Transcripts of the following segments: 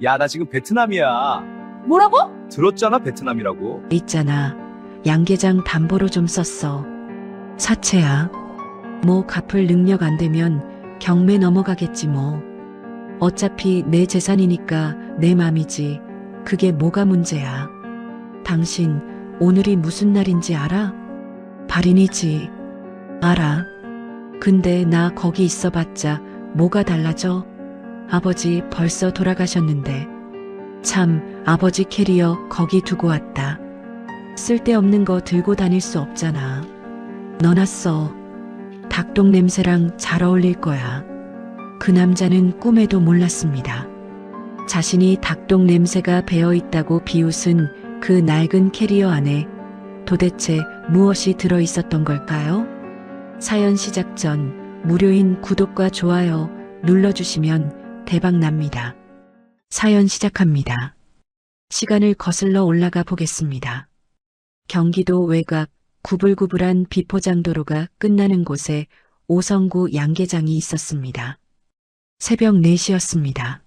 야, 나 지금 베트남이야. 뭐라고? 들었잖아, 베트남이라고. 있잖아. 양계장 담보로 좀 썼어. 사채야. 뭐 갚을 능력 안 되면 경매 넘어가겠지 뭐. 어차피 내 재산이니까 내 맘이지. 그게 뭐가 문제야. 당신 오늘이 무슨 날인지 알아? 발인이지. 알아. 근데 나 거기 있어봤자 뭐가 달라져? 아버지 벌써 돌아가셨는데. 참, 아버지 캐리어 거기 두고 왔다. 쓸데없는 거 들고 다닐 수 없잖아. 넣어놨어. 닭똥 냄새랑 잘 어울릴 거야. 그 남자는 꿈에도 몰랐습니다. 자신이 닭똥 냄새가 배어 있다고 비웃은 그 낡은 캐리어 안에 도대체 무엇이 들어 있었던 걸까요? 사연 시작 전 무료인 구독과 좋아요 눌러주시면 대박 납니다. 사연 시작합니다. 시간을 거슬러 올라가 보겠습니다. 경기도 외곽 구불구불한 비포장도로가 끝나는 곳에 오성구 양계장이 있었습니다. 새벽 4시였습니다.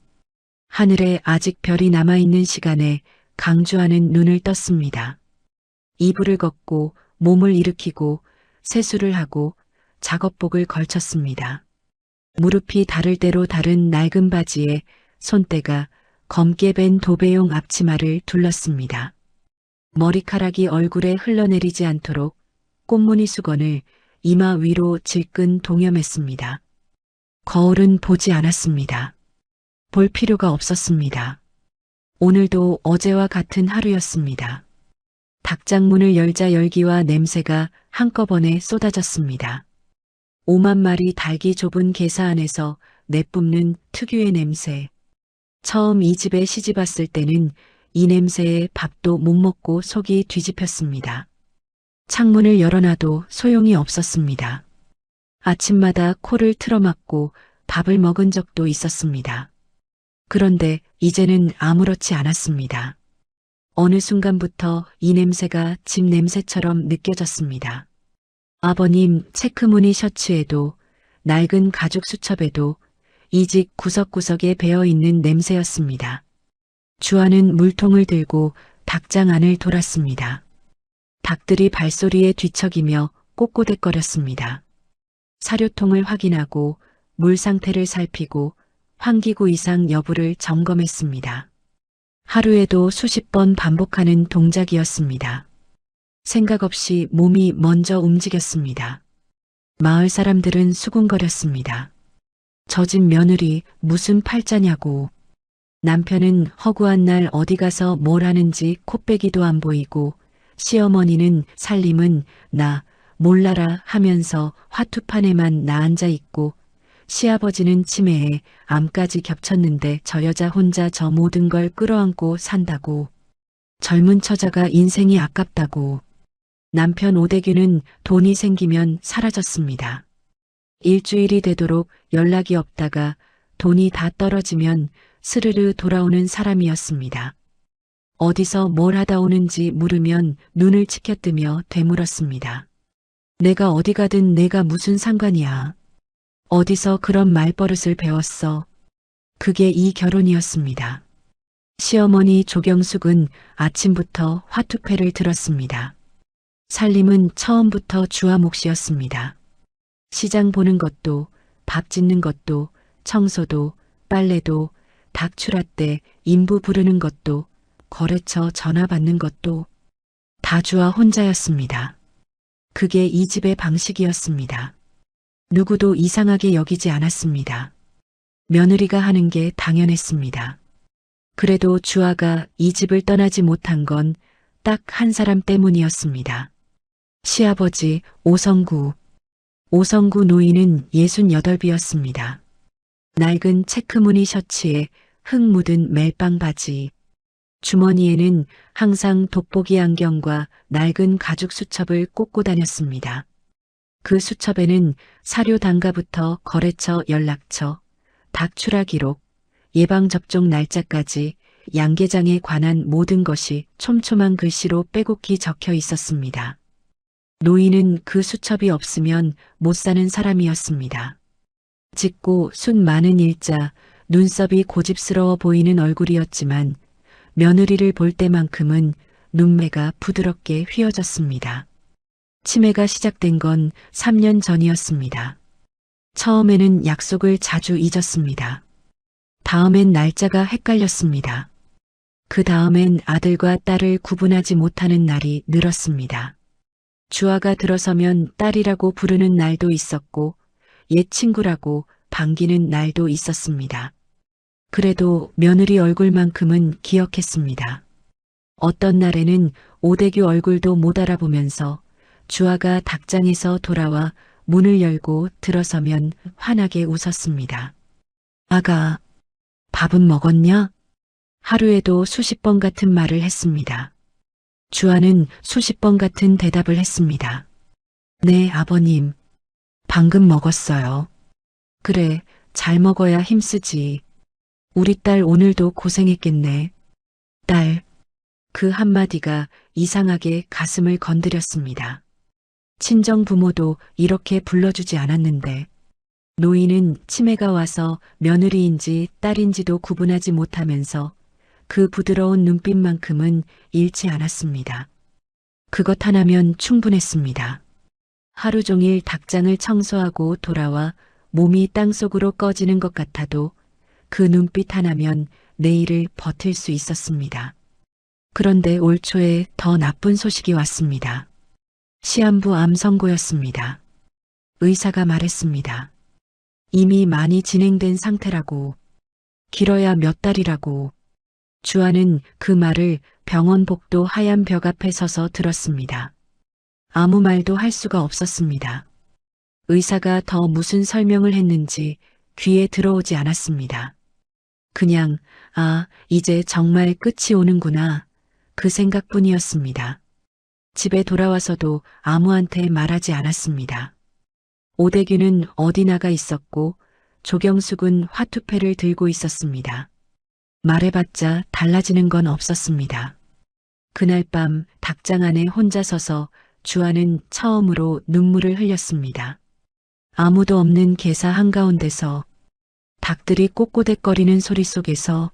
하늘에 아직 별이 남아있는 시간에 강주하는 눈을 떴습니다. 이불을 걷고 몸을 일으키고 세수를 하고 작업복을 걸쳤습니다. 무릎이 닿을 대로 다른 낡은 바지에 손때가 검게 밴 도배용 앞치마를 둘렀습니다. 머리카락이 얼굴에 흘러내리지 않도록 꽃무늬 수건을 이마 위로 질끈 동여맸습니다. 거울은 보지 않았습니다. 볼 필요가 없었습니다. 오늘도 어제와 같은 하루였습니다. 닭장문을 열자 열기와 냄새가 한꺼번에 쏟아졌습니다. 5만 마리 닭이 좁은 개사 안에서 내뿜는 특유의 냄새. 처음 이 집에 시집 왔을 때는 이 냄새에 밥도 못 먹고 속이 뒤집혔습니다. 창문을 열어놔도 소용이 없었습니다. 아침마다 코를 틀어막고 밥을 먹은 적도 있었습니다. 그런데 이제는 아무렇지 않았습니다. 어느 순간부터 이 냄새가 집 냄새처럼 느껴졌습니다. 아버님 체크무늬 셔츠에도 낡은 가죽 수첩에도 이 집 구석구석에 배어있는 냄새였습니다. 주아는 물통을 들고 닭장 안을 돌았습니다. 닭들이 발소리에 뒤척이며 꼬꼬댁거렸습니다. 사료통을 확인하고 물 상태를 살피고 환기구 이상 여부를 점검했습니다. 하루에도 수십 번 반복하는 동작이었습니다. 생각 없이 몸이 먼저 움직였습니다. 마을 사람들은 수군거렸습니다. 저 집 며느리 무슨 팔자냐고. 남편은 허구한 날 어디 가서 뭘 하는지 코빼기도 안 보이고 시어머니는 살림은 나 몰라라 하면서 화투판에만 나앉아 있고 시아버지는 치매에 암까지 겹쳤는데 저 여자 혼자 저 모든 걸 끌어안고 산다고. 젊은 처자가 인생이 아깝다고. 남편 오대규는 돈이 생기면 사라졌습니다. 일주일이 되도록 연락이 없다가 돈이 다 떨어지면 스르르 돌아오는 사람이었습니다. 어디서 뭘 하다 오는지 물으면 눈을 치켜뜨며 되물었습니다. 내가 어디 가든 내가 무슨 상관이야. 어디서 그런 말버릇을 배웠어. 그게 이 결혼이었습니다. 시어머니 조경숙은 아침부터 화투패를 들었습니다. 살림은 처음부터 주아 몫이었습니다. 시장 보는 것도, 밥 짓는 것도, 청소도, 빨래도, 닭 출하 때 인부 부르는 것도, 거래처 전화 받는 것도 다 주아 혼자였습니다. 그게 이 집의 방식이었습니다. 누구도 이상하게 여기지 않았습니다. 며느리가 하는 게 당연했습니다. 그래도 주아가 이 집을 떠나지 못한 건 딱 한 사람 때문이었습니다. 시아버지 오성구. 오성구 노인은 68이었습니다. 낡은 체크무늬 셔츠에 흙 묻은 멜빵 바지. 주머니에는 항상 돋보기 안경과 낡은 가죽 수첩을 꽂고 다녔습니다. 그 수첩에는 사료 단가부터 거래처 연락처, 닭 출하 기록, 예방접종 날짜까지 양계장에 관한 모든 것이 촘촘한 글씨로 빼곡히 적혀 있었습니다. 노인은 그 수첩이 없으면 못 사는 사람이었습니다. 짙고 숱 많은 일자, 눈썹이 고집스러워 보이는 얼굴이었지만 며느리를 볼 때만큼은 눈매가 부드럽게 휘어졌습니다. 치매가 시작된 건 3년 전이었습니다. 처음에는 약속을 자주 잊었습니다. 다음엔 날짜가 헷갈렸습니다. 그 다음엔 아들과 딸을 구분하지 못하는 날이 늘었습니다. 주아가 들어서면 딸이라고 부르는 날도 있었고 옛 친구라고 반기는 날도 있었습니다. 그래도 며느리 얼굴만큼은 기억했습니다. 어떤 날에는 오대규 얼굴도 못 알아보면서 주아가 닭장에서 돌아와 문을 열고 들어서면 환하게 웃었습니다. 아가, 밥은 먹었냐? 하루에도 수십 번 같은 말을 했습니다. 주아는 수십 번 같은 대답을 했습니다. 네, 아버님. 방금 먹었어요. 그래, 잘 먹어야 힘쓰지. 우리 딸 오늘도 고생했겠네. 딸. 그 한마디가 이상하게 가슴을 건드렸습니다. 친정 부모도 이렇게 불러주지 않았는데 노인은 치매가 와서 며느리인지 딸인지도 구분하지 못하면서 그 부드러운 눈빛만큼은 잃지 않았습니다. 그것 하나면 충분했습니다. 하루 종일 닭장을 청소하고 돌아와 몸이 땅속으로 꺼지는 것 같아도 그 눈빛 하나면 내일을 버틸 수 있었습니다. 그런데 올 초에 더 나쁜 소식이 왔습니다. 시한부 암 선고였습니다. 의사가 말했습니다. 이미 많이 진행된 상태라고, 길어야 몇 달이라고. 주아는 그 말을 병원 복도 하얀 벽 앞에 서서 들었습니다. 아무 말도 할 수가 없었습니다. 의사가 더 무슨 설명을 했는지 귀에 들어오지 않았습니다. 그냥, 아, 이제 정말 끝이 오는구나. 그 생각뿐이었습니다. 집에 돌아와서도 아무한테 말하지 않았습니다. 오대규는 어디 나가 있었고 조경숙은 화투패를 들고 있었습니다. 말해봤자 달라지는 건 없었습니다. 그날 밤 닭장 안에 혼자 서서 주아는 처음으로 눈물을 흘렸습니다. 아무도 없는 계사 한가운데서 닭들이 꼬꼬댁거리는 소리 속에서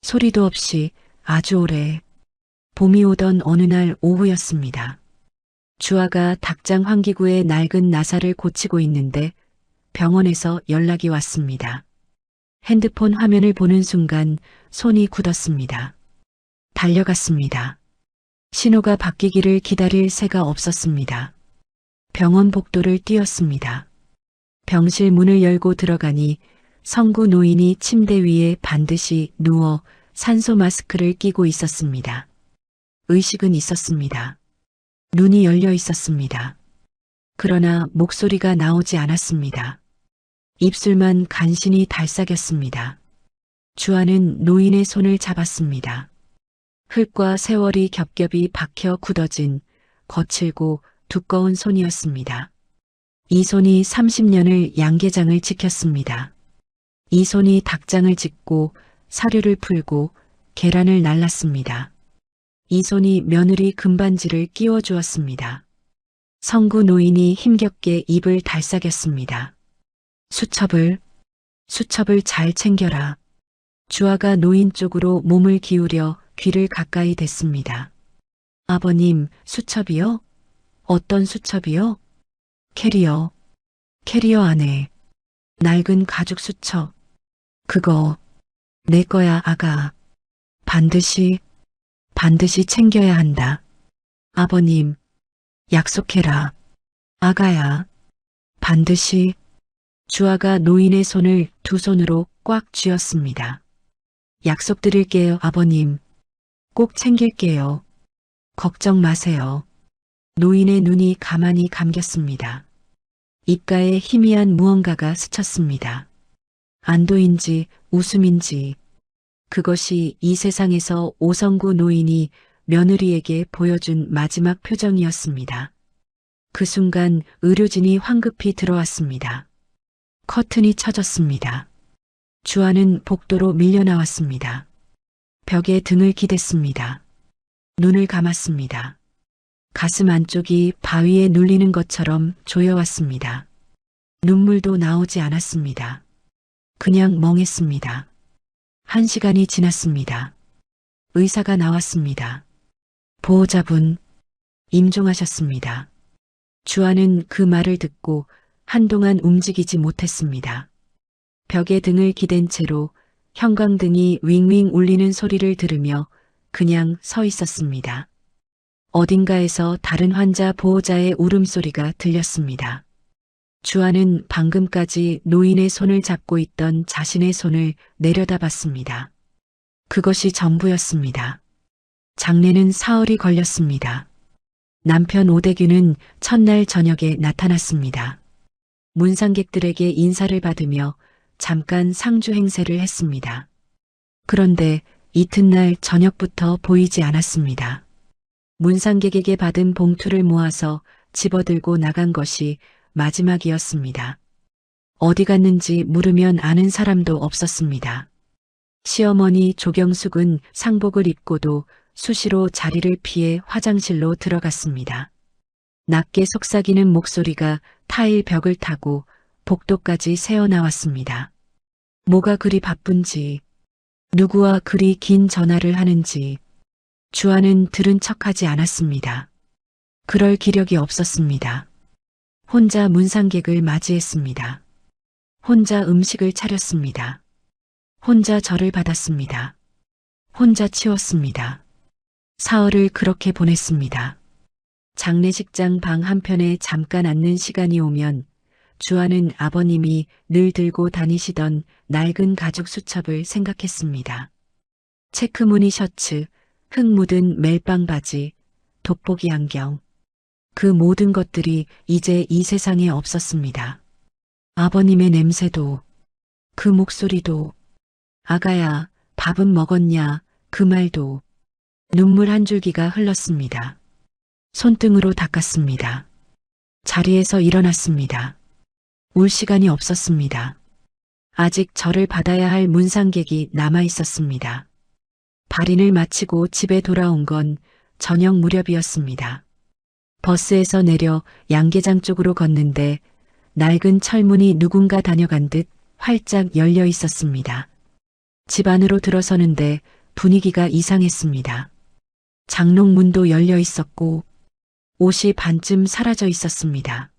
소리도 없이 아주 오래 봄이 오던 어느 날 오후였습니다. 주아가 닭장 환기구의 낡은 나사를 고치고 있는데 병원에서 연락이 왔습니다. 핸드폰 화면을 보는 순간 손이 굳었습니다. 달려갔습니다. 신호가 바뀌기를 기다릴 새가 없었습니다. 병원 복도를 뛰었습니다. 병실 문을 열고 들어가니 성구 노인이 침대 위에 반드시 누워 산소 마스크를 끼고 있었습니다. 의식은 있었습니다. 눈이 열려 있었습니다. 그러나 목소리가 나오지 않았습니다. 입술만 간신히 달싹였습니다. 주아는 노인의 손을 잡았습니다. 흙과 세월이 겹겹이 박혀 굳어진 거칠고 두꺼운 손이었습니다. 이 손이 30년을 양계장을 지켰습니다. 이 손이 닭장을 짓고 사료를 풀고 계란을 날랐습니다. 이 손이 며느리 금반지를 끼워 주었습니다. 성구 노인이 힘겹게 입을 달싹였습니다. 수첩을 잘 챙겨라. 주아가 노인 쪽으로 몸을 기울여 귀를 가까이 댔습니다. 아버님, 수첩이요? 어떤 수첩이요? 캐리어 안에 낡은 가죽 수첩. 그거 내 거야, 아가. 반드시 챙겨야 한다. 아버님, 약속해라. 아가야, 반드시. 주아가 노인의 손을 두 손으로 꽉 쥐었습니다. 약속드릴게요, 아버님. 꼭 챙길게요. 걱정 마세요. 노인의 눈이 가만히 감겼습니다. 입가에 희미한 무언가가 스쳤습니다. 안도인지 웃음인지 그것이 이 세상에서 오성구 노인이 며느리에게 보여준 마지막 표정이었습니다. 그 순간 의료진이 황급히 들어왔습니다. 커튼이 쳐졌습니다. 주아는 복도로 밀려나왔습니다. 벽에 등을 기댔습니다. 눈을 감았습니다. 가슴 안쪽이 바위에 눌리는 것처럼 조여왔습니다. 눈물도 나오지 않았습니다. 그냥 멍했습니다. 1시간이 지났습니다. 의사가 나왔습니다. 보호자분, 임종하셨습니다. 주아는 그 말을 듣고 한동안 움직이지 못했습니다. 벽에 등을 기댄 채로 형광등이 윙윙 울리는 소리를 들으며 그냥 서 있었습니다. 어딘가에서 다른 환자 보호자의 울음소리가 들렸습니다. 주아는 방금까지 노인의 손을 잡고 있던 자신의 손을 내려다봤습니다. 그것이 전부였습니다. 장례는 사흘이 걸렸습니다. 남편 오대규는 첫날 저녁에 나타났습니다. 문상객들에게 인사를 받으며 잠깐 상주 행세를 했습니다. 그런데 이튿날 저녁부터 보이지 않았습니다. 문상객에게 받은 봉투를 모아서 집어들고 나간 것이 마지막이었습니다. 어디 갔는지 물으면 아는 사람도 없었습니다. 시어머니 조경숙은 상복을 입고도 수시로 자리를 피해 화장실로 들어갔습니다. 낮게 속삭이는 목소리가 타일 벽을 타고 복도까지 새어나왔습니다. 뭐가 그리 바쁜지, 누구와 그리 긴 전화를 하는지 주아는 들은 척하지 않았습니다. 그럴 기력이 없었습니다. 혼자 문상객을 맞이했습니다. 혼자 음식을 차렸습니다. 혼자 절을 받았습니다. 혼자 치웠습니다. 사흘을 그렇게 보냈습니다. 장례식장 방 한편에 잠깐 앉는 시간이 오면 주아는 아버님이 늘 들고 다니시던 낡은 가죽 수첩을 생각했습니다. 체크무늬 셔츠, 흙 묻은 멜빵 바지, 돋보기 안경. 그 모든 것들이 이제 이 세상에 없었습니다. 아버님의 냄새도, 그 목소리도, 아가야, 밥은 먹었냐, 그 말도, 눈물 한 줄기가 흘렀습니다. 손등으로 닦았습니다. 자리에서 일어났습니다. 울 시간이 없었습니다. 아직 절을 받아야 할 문상객이 남아 있었습니다. 발인을 마치고 집에 돌아온 건 저녁 무렵이었습니다. 버스에서 내려 양계장 쪽으로 걷는데 낡은 철문이 누군가 다녀간 듯 활짝 열려 있었습니다. 집 안으로 들어서는데 분위기가 이상했습니다. 장롱문도 열려 있었고 옷이 반쯤 사라져 있었습니다.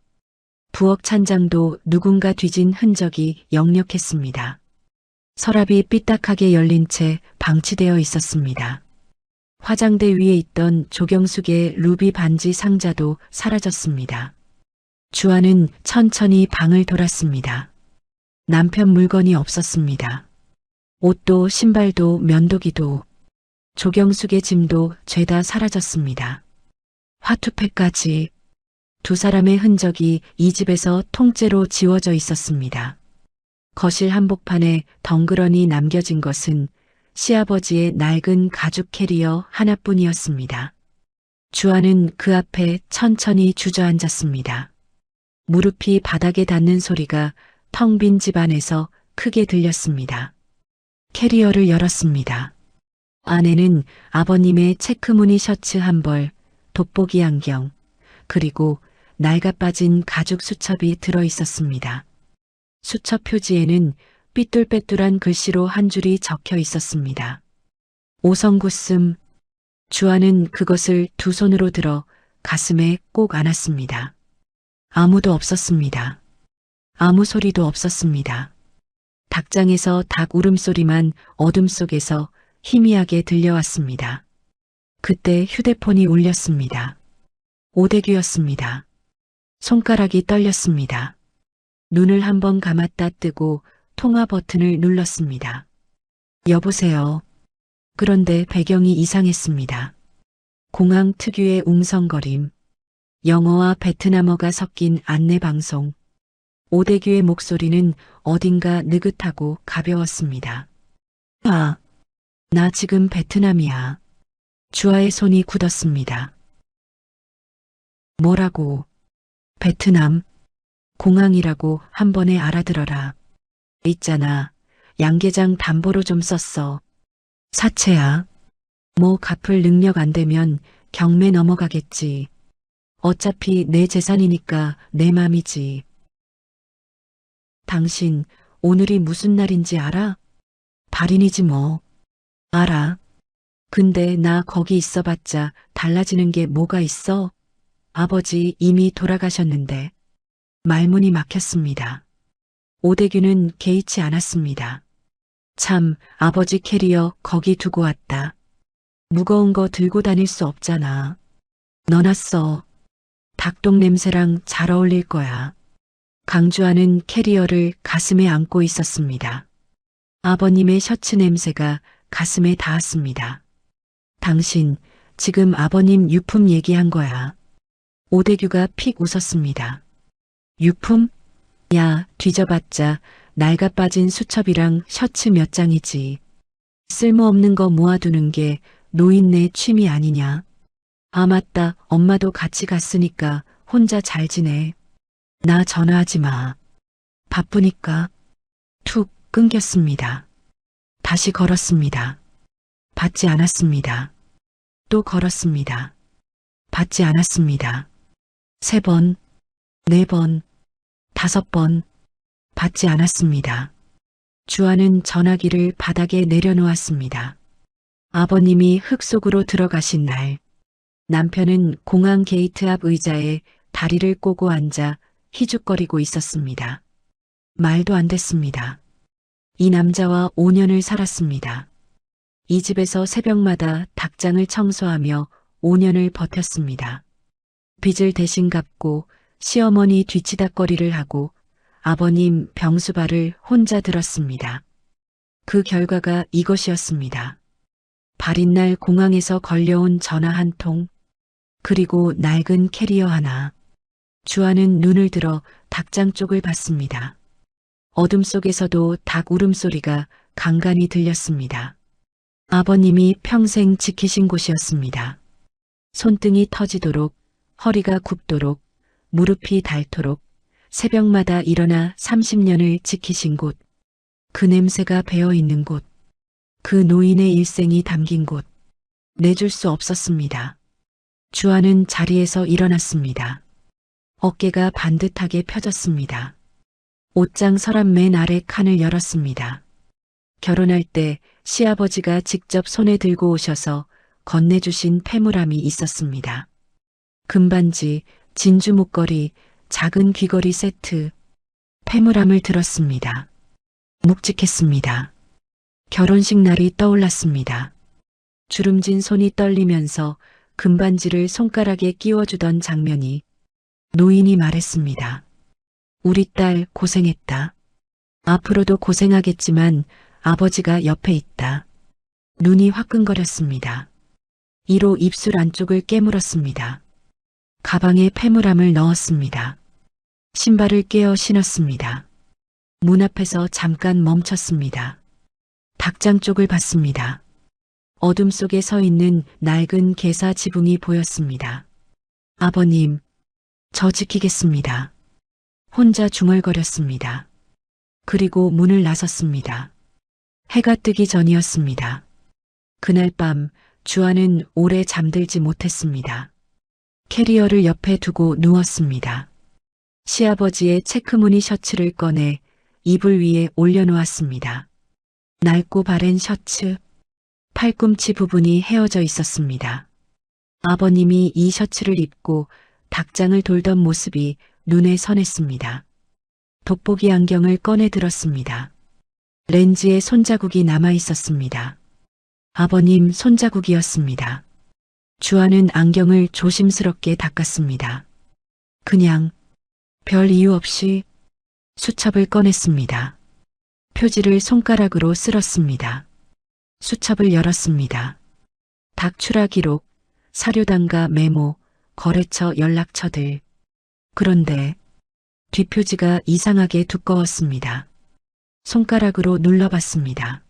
부엌 찬장도 누군가 뒤진 흔적이 역력했습니다. 서랍이 삐딱하게 열린 채 방치되어 있었습니다. 화장대 위에 있던 조경숙의 루비 반지 상자도 사라졌습니다. 주아는 천천히 방을 돌았습니다. 남편 물건이 없었습니다. 옷도 신발도 면도기도 조경숙의 짐도 죄다 사라졌습니다. 화투패까지 두 사람의 흔적이 이 집에서 통째로 지워져 있었습니다. 거실 한복판에 덩그러니 남겨진 것은 시아버지의 낡은 가죽 캐리어 하나뿐이었습니다. 주아는 그 앞에 천천히 주저앉았습니다. 무릎이 바닥에 닿는 소리가 텅 빈 집 안에서 크게 들렸습니다. 캐리어를 열었습니다. 안에는 아버님의 체크무늬 셔츠 한 벌, 돋보기 안경, 그리고 낡아빠진 가죽 수첩이 들어 있었습니다. 수첩 표지에는 삐뚤빼뚤한 글씨로 한 줄이 적혀 있었습니다. 오성구씀. 주아는 그것을 두 손으로 들어 가슴에 꼭 안았습니다. 아무도 없었습니다. 아무 소리도 없었습니다. 닭장에서 닭 울음소리만 어둠 속에서 희미하게 들려왔습니다. 그때 휴대폰이 울렸습니다. 오대규였습니다. 손가락이 떨렸습니다. 눈을 한번 감았다 뜨고 통화 버튼을 눌렀습니다. 여보세요. 그런데 배경이 이상했습니다. 공항 특유의 웅성거림, 영어와 베트남어가 섞인 안내방송, 오대규의 목소리는 어딘가 느긋하고 가벼웠습니다. 아, 나 지금 베트남이야. 주아의 손이 굳었습니다. 뭐라고? 베트남, 공항이라고 한 번에 알아들어라. 있잖아, 양계장 담보로 좀 썼어. 사채야. 뭐 갚을 능력 안 되면 경매 넘어가겠지. 어차피 내 재산이니까 내 맘이지. 당신 오늘이 무슨 날인지 알아? 발인이지 뭐. 알아. 근데 나 거기 있어봤자 달라지는 게 뭐가 있어? 아버지 이미 돌아가셨는데. 말문이 막혔습니다. 오대규는 개의치 않았습니다. 참, 아버지 캐리어 거기 두고 왔다. 무거운 거 들고 다닐 수 없잖아. 넣어놨어. 닭똥 냄새랑 잘 어울릴 거야. 강주하는 캐리어를 가슴에 안고 있었습니다. 아버님의 셔츠 냄새가 가슴에 닿았습니다. 당신, 지금 아버님 유품 얘기한 거야. 오대규가 픽 웃었습니다. 유품? 야, 뒤져봤자 낡아 빠진 수첩이랑 셔츠 몇 장이지. 쓸모없는 거 모아두는 게 노인네 취미 아니냐. 아, 맞다. 엄마도 같이 갔으니까 혼자 잘 지내. 나 전화하지 마. 바쁘니까. 툭 끊겼습니다. 다시 걸었습니다. 받지 않았습니다. 또 걸었습니다. 받지 않았습니다. 3번, 4번, 5번, 받지 않았습니다. 주아는 전화기를 바닥에 내려놓았습니다. 아버님이 흙 속으로 들어가신 날, 남편은 공항 게이트 앞 의자에 다리를 꼬고 앉아 희죽거리고 있었습니다. 말도 안 됐습니다. 이 남자와 5년을 살았습니다. 이 집에서 새벽마다 닭장을 청소하며 5년을 버텼습니다. 빚을 대신 갚고 시어머니 뒤치다꺼리를 하고 아버님 병수발을 혼자 들었습니다. 그 결과가 이것이었습니다. 발인 날 공항에서 걸려온 전화 한 통, 그리고 낡은 캐리어 하나. 주아는 눈을 들어 닭장 쪽을 봤습니다. 어둠 속에서도 닭 울음소리가 간간히 들렸습니다. 아버님이 평생 지키신 곳이었습니다. 손등이 터지도록, 허리가 굽도록, 무릎이 닳도록 새벽마다 일어나 30년을 지키신 곳, 그 냄새가 배어있는 곳, 그 노인의 일생이 담긴 곳, 내줄 수 없었습니다. 주아는 자리에서 일어났습니다. 어깨가 반듯하게 펴졌습니다. 옷장 서랍 맨 아래 칸을 열었습니다. 결혼할 때 시아버지가 직접 손에 들고 오셔서 건네주신 패물함이 있었습니다. 금반지, 진주 목걸이, 작은 귀걸이 세트, 패물함을 들었습니다. 묵직했습니다. 결혼식 날이 떠올랐습니다. 주름진 손이 떨리면서 금반지를 손가락에 끼워주던 장면이. 노인이 말했습니다. 우리 딸 고생했다. 앞으로도 고생하겠지만 아버지가 옆에 있다. 눈이 화끈거렸습니다. 이로 입술 안쪽을 깨물었습니다. 가방에 패물함을 넣었습니다. 신발을 깨어 신었습니다. 문 앞에서 잠깐 멈췄습니다. 닭장 쪽을 봤습니다. 어둠 속에 서 있는 낡은 개사 지붕이 보였습니다. 아버님, 저 지키겠습니다. 혼자 중얼거렸습니다. 그리고 문을 나섰습니다. 해가 뜨기 전이었습니다. 그날 밤 주아는 오래 잠들지 못했습니다. 캐리어를 옆에 두고 누웠습니다. 시아버지의 체크무늬 셔츠를 꺼내 이불 위에 올려놓았습니다. 낡고 바랜 셔츠, 팔꿈치 부분이 헤어져 있었습니다. 아버님이 이 셔츠를 입고 닭장을 돌던 모습이 눈에 선했습니다. 돋보기 안경을 꺼내 들었습니다. 렌즈에 손자국이 남아 있었습니다. 아버님 손자국이었습니다. 주아는 안경을 조심스럽게 닦았습니다. 그냥 별 이유 없이 수첩을 꺼냈습니다. 표지를 손가락으로 쓸었습니다. 수첩을 열었습니다. 닭 출하 기록, 사료단가 메모, 거래처 연락처들. 그런데 뒷표지가 이상하게 두꺼웠습니다. 손가락으로 눌러봤습니다.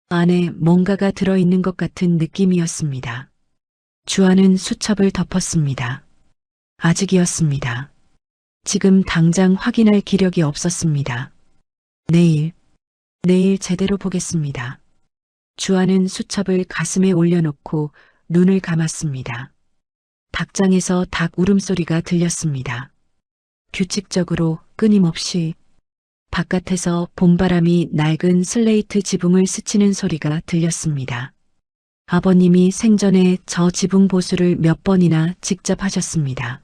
안에 뭔가가 들어있는 것 같은 느낌이었습니다. 주아는 수첩을 덮었습니다. 아직이었습니다. 지금 당장 확인할 기력이 없었습니다. 내일 제대로 보겠습니다. 주아는 수첩을 가슴에 올려놓고 눈을 감았습니다. 닭장에서 닭 울음소리가 들렸습니다. 규칙적으로 끊임없이 바깥에서 봄바람이 낡은 슬레이트 지붕을 스치는 소리가 들렸습니다. 아버님이 생전에 저 지붕 보수를 몇 번이나 직접 하셨습니다.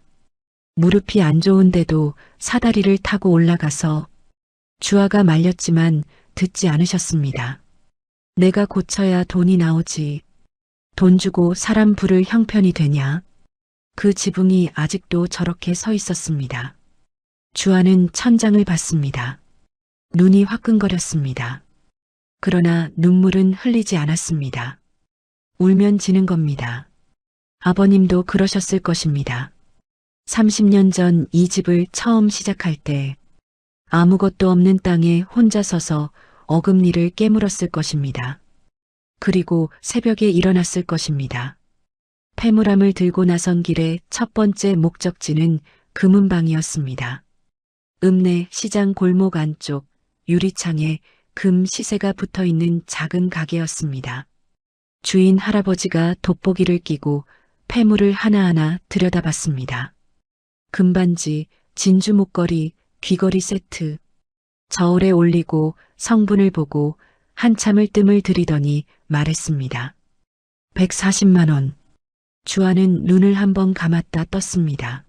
무릎이 안 좋은데도 사다리를 타고 올라가서 주아가 말렸지만 듣지 않으셨습니다. 내가 고쳐야 돈이 나오지. 돈 주고 사람 부를 형편이 되냐? 그 지붕이 아직도 저렇게 서 있었습니다. 주아는 천장을 봤습니다. 눈이 화끈거렸습니다. 그러나 눈물은 흘리지 않았습니다. 울면 지는 겁니다. 아버님도 그러셨을 것입니다. 30년 전 이 집을 처음 시작할 때 아무것도 없는 땅에 혼자 서서 어금니를 깨물었을 것입니다. 그리고 새벽에 일어났을 것입니다. 패물함을 들고 나선 길의 첫 번째 목적지는 금은방이었습니다. 읍내 시장 골목 안쪽 유리창에 금 시세가 붙어 있는 작은 가게였습니다. 주인 할아버지가 돋보기를 끼고 패물을 하나하나 들여다봤습니다. 금반지, 진주 목걸이, 귀걸이 세트. 저울에 올리고 성분을 보고 한참을 뜸을 들이더니 말했습니다. 140만 원. 주아는 눈을 한번 감았다 떴습니다.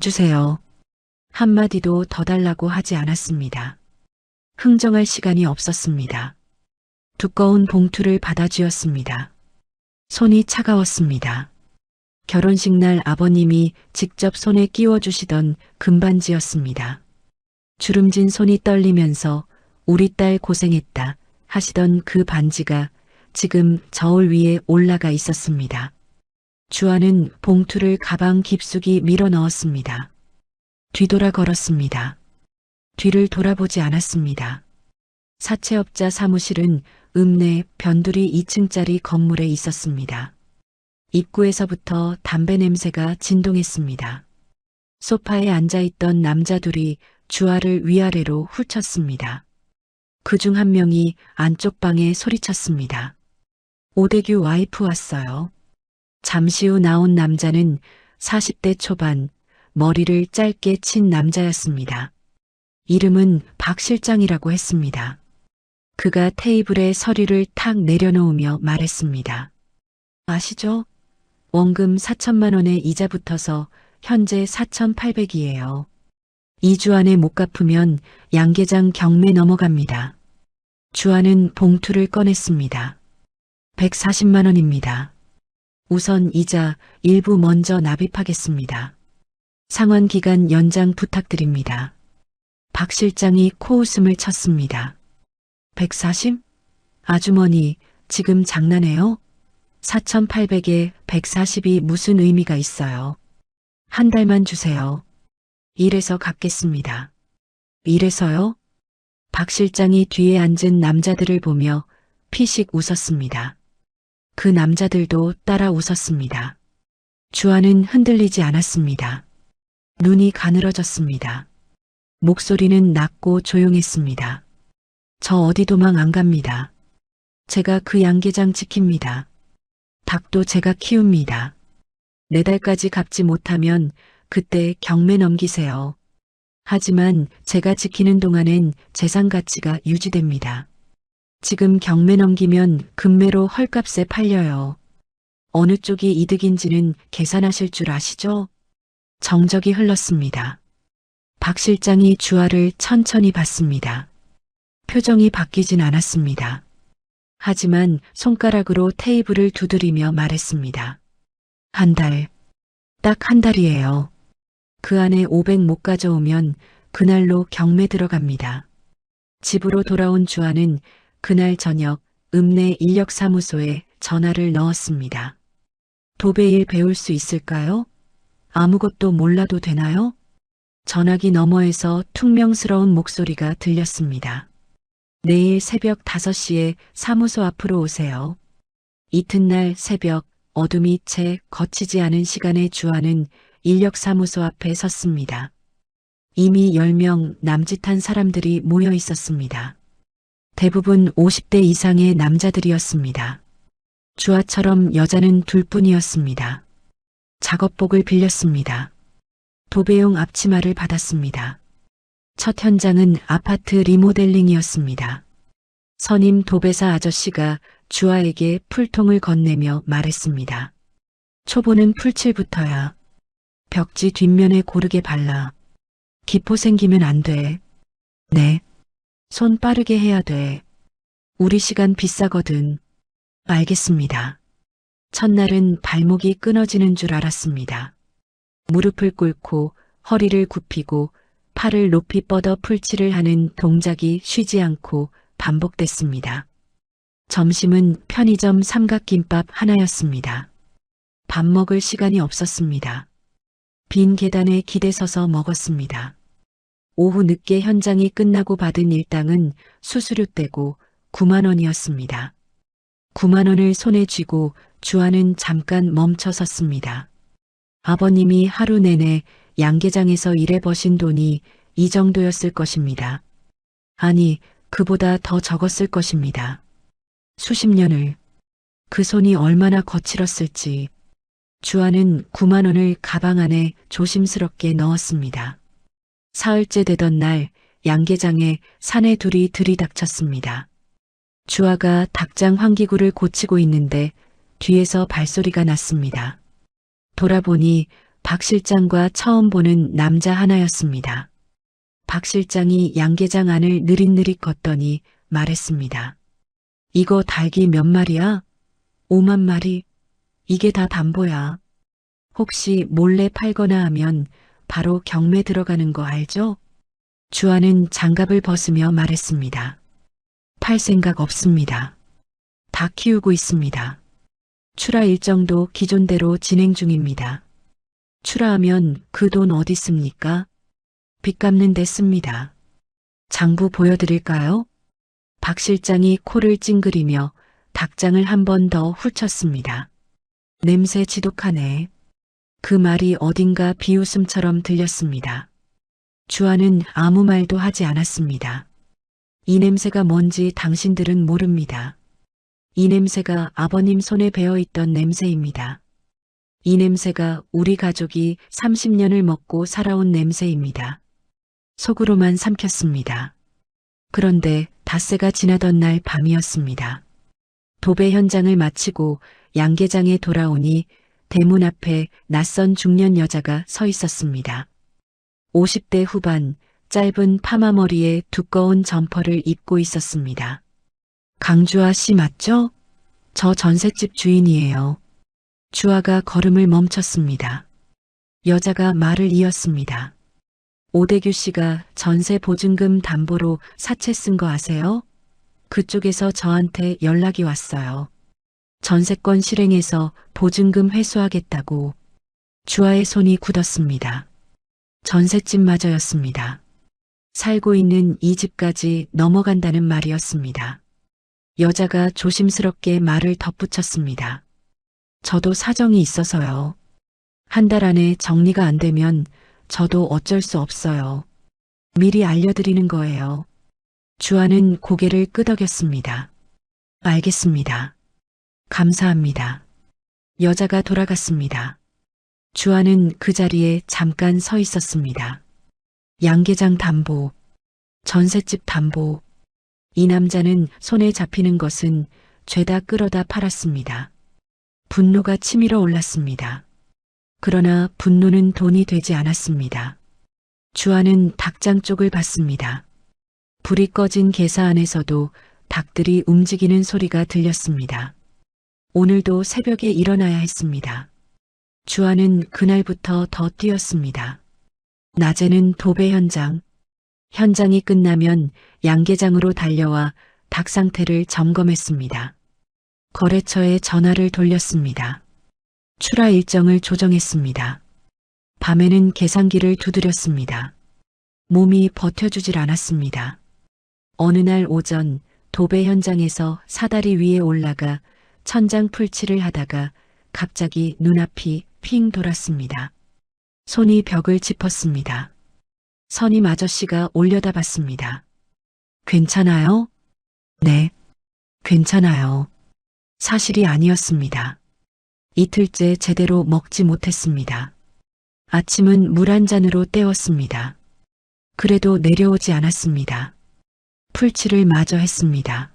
주세요. 한마디도 더 달라고 하지 않았습니다. 흥정할 시간이 없었습니다. 두꺼운 봉투를 받아쥐었습니다. 손이 차가웠습니다. 결혼식 날 아버님이 직접 손에 끼워주시던 금반지였습니다. 주름진 손이 떨리면서 우리 딸 고생했다 하시던 그 반지가 지금 저울 위에 올라가 있었습니다. 주아는 봉투를 가방 깊숙이 밀어 넣었습니다. 뒤돌아 걸었습니다. 뒤를 돌아보지 않았습니다. 사채업자 사무실은 읍내 변두리 2층짜리 건물에 있었습니다. 입구에서부터 담배 냄새가 진동했습니다. 소파에 앉아있던 남자 둘이 주아를 위아래로 훑쳤습니다. 그중 한 명이 안쪽 방에 소리쳤습니다. 오대규 와이프 왔어요. 잠시 후 나온 남자는 40대 초반, 머리를 짧게 친 남자였습니다. 이름은 박 실장이라고 했습니다. 그가 테이블에 서류를 탁 내려놓으며 말했습니다. 아시죠? 원금 4천만 원에 이자 붙어서 현재 4,800이에요. 2주 안에 못 갚으면 양계장 경매 넘어갑니다. 주아는 봉투를 꺼냈습니다. 140만 원입니다. 우선 이자 일부 먼저 납입하겠습니다. 상환 기간 연장 부탁드립니다. 박 실장이 코웃음을 쳤습니다. 140? 아주머니, 지금 장난해요? 4,800에 140이 무슨 의미가 있어요? 한 달만 주세요. 이래서 갚겠습니다. 이래서요? 박 실장이 뒤에 앉은 남자들을 보며 피식 웃었습니다. 그 남자들도 따라 웃었습니다. 주아는 흔들리지 않았습니다. 눈이 가늘어졌습니다. 목소리는 낮고 조용했습니다. 저 어디 도망 안 갑니다. 제가 그 양계장 지킵니다. 닭도 제가 키웁니다. 4달까지 갚지 못하면 그때 경매 넘기세요. 하지만 제가 지키는 동안엔 재산 가치가 유지됩니다. 지금 경매 넘기면 금매로 헐값에 팔려요. 어느 쪽이 이득인지는 계산하실 줄 아시죠? 정적이 흘렀습니다. 박 실장이 주아를 천천히 봤습니다. 표정이 바뀌진 않았습니다. 하지만 손가락으로 테이블을 두드리며 말했습니다. 한 달, 딱 한 달이에요. 그 안에 500 못 가져오면 그날로 경매 들어갑니다. 집으로 돌아온 주아는 그날 저녁 읍내 인력사무소에 전화를 넣었습니다. 도배일 배울 수 있을까요? 아무것도 몰라도 되나요? 전화기 너머에서 퉁명스러운 목소리가 들렸습니다. 내일 새벽 5시에 사무소 앞으로 오세요. 이튿날 새벽 어둠이 채 거치지 않은 시간에 주아는 인력사무소 앞에 섰습니다. 이미 10명 남짓한 사람들이 모여 있었습니다. 대부분 50대 이상의 남자들이었습니다. 주아처럼 여자는 둘뿐이었습니다. 작업복을 빌렸습니다. 도배용 앞치마를 받았습니다. 첫 현장은 아파트 리모델링이었습니다. 선임 도배사 아저씨가 주아에게 풀통을 건네며 말했습니다. 초보는 풀칠부터야. 벽지 뒷면에 고르게 발라. 기포 생기면 안 돼. 네. 손 빠르게 해야 돼. 우리 시간 비싸거든. 알겠습니다. 첫날은 발목이 끊어지는 줄 알았습니다. 무릎을 꿇고 허리를 굽히고 팔을 높이 뻗어 풀칠을 하는 동작이 쉬지 않고 반복됐습니다. 점심은 편의점 삼각김밥 하나였습니다. 밥 먹을 시간이 없었습니다. 빈 계단에 기대서서 먹었습니다. 오후 늦게 현장이 끝나고 받은 일당은 수수료 떼고 9만 원이었습니다. 9만 원을 손에 쥐고 주아는 잠깐 멈춰 섰습니다. 아버님이 하루 내내 양계장에서 일해 버신 돈이 이 정도였을 것입니다. 아니, 그보다 더 적었을 것입니다. 수십 년을 그 손이 얼마나 거칠었을지. 주아는 9만 원을 가방 안에 조심스럽게 넣었습니다. 사흘째 되던 날 양계장에 사내 둘이 들이닥쳤습니다. 주아가 닭장 환기구를 고치고 있는데 뒤에서 발소리가 났습니다. 돌아보니 박 실장과 처음 보는 남자 하나였습니다. 박 실장이 양계장 안을 느릿느릿 걷더니 말했습니다. 이거 닭이 몇 마리야? 5만 마리. 이게 다 담보야. 혹시 몰래 팔거나 하면 바로 경매 들어가는 거 알죠? 주아는 장갑을 벗으며 말했습니다. 팔 생각 없습니다. 닭 키우고 있습니다. 출하 일정도 기존대로 진행 중입니다. 출하하면 그 돈 어디 씁니까? 빚 갚는 데 씁니다. 장부 보여드릴까요? 박 실장이 코를 찡그리며 닭장을 한 번 더 훑쳤습니다. 냄새 지독하네. 그 말이 어딘가 비웃음처럼 들렸습니다. 주아는 아무 말도 하지 않았습니다. 이 냄새가 뭔지 당신들은 모릅니다. 이 냄새가 아버님 손에 배어있던 냄새입니다. 이 냄새가 우리 가족이 30년을 먹고 살아온 냄새입니다. 속으로만 삼켰습니다. 그런데 닷새가 지나던 날 밤이었습니다. 도배 현장을 마치고 양계장에 돌아오니 대문 앞에 낯선 중년 여자가 서 있었습니다. 50대 후반, 짧은 파마 머리에 두꺼운 점퍼를 입고 있었습니다. 강주아 씨 맞죠? 저 전셋집 주인이에요. 주아가 걸음을 멈췄습니다. 여자가 말을 이었습니다. 오대규 씨가 전세 보증금 담보로 사채 쓴 거 아세요? 그쪽에서 저한테 연락이 왔어요. 전세권 실행해서 보증금 회수하겠다고. 주아의 손이 굳었습니다. 전셋집마저였습니다. 살고 있는 이 집까지 넘어간다는 말이었습니다. 여자가 조심스럽게 말을 덧붙였습니다. 저도 사정이 있어서요. 한 달 안에 정리가 안 되면 저도 어쩔 수 없어요. 미리 알려드리는 거예요. 주아는 고개를 끄덕였습니다. 알겠습니다. 감사합니다. 여자가 돌아갔습니다. 주아는 그 자리에 잠깐 서 있었습니다. 양계장 담보, 전셋집 담보. 이 남자는 손에 잡히는 것은 죄다 끌어다 팔았습니다. 분노가 치밀어 올랐습니다. 그러나 분노는 돈이 되지 않았습니다. 주아는 닭장 쪽을 봤습니다. 불이 꺼진 계사 안에서도 닭들이 움직이는 소리가 들렸습니다. 오늘도 새벽에 일어나야 했습니다. 주아는 그날부터 더 뛰었습니다. 낮에는 도배 현장이 끝나면 양계장으로 달려와 닭 상태를 점검했습니다. 거래처에 전화를 돌렸습니다. 출하 일정을 조정했습니다. 밤에는 계산기를 두드렸습니다. 몸이 버텨주질 않았습니다. 어느 날 오전 도배 현장에서 사다리 위에 올라가 천장 풀칠을 하다가 갑자기 눈앞이 핑 돌았습니다. 손이 벽을 짚었습니다. 선임 아저씨가 올려다봤습니다. 괜찮아요? 네, 괜찮아요. 사실이 아니었습니다. 이틀째 제대로 먹지 못했습니다. 아침은 물 한 잔으로 때웠습니다. 그래도 내려오지 않았습니다. 풀칠을 마저 했습니다.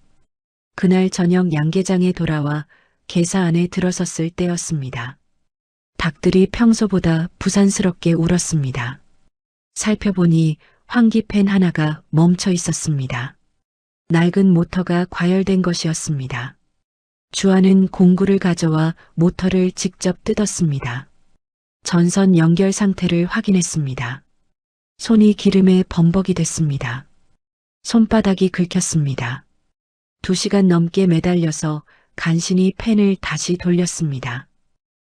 그날 저녁 양계장에 돌아와 계사 안에 들어섰을 때였습니다. 닭들이 평소보다 부산스럽게 울었습니다. 살펴보니 환기팬 하나가 멈춰 있었습니다. 낡은 모터가 과열된 것이었습니다. 주아는 공구를 가져와 모터를 직접 뜯었습니다. 전선 연결 상태를 확인했습니다. 손이 기름에 범벅이 됐습니다. 손바닥이 긁혔습니다. 2시간 넘게 매달려서 간신히 팬을 다시 돌렸습니다.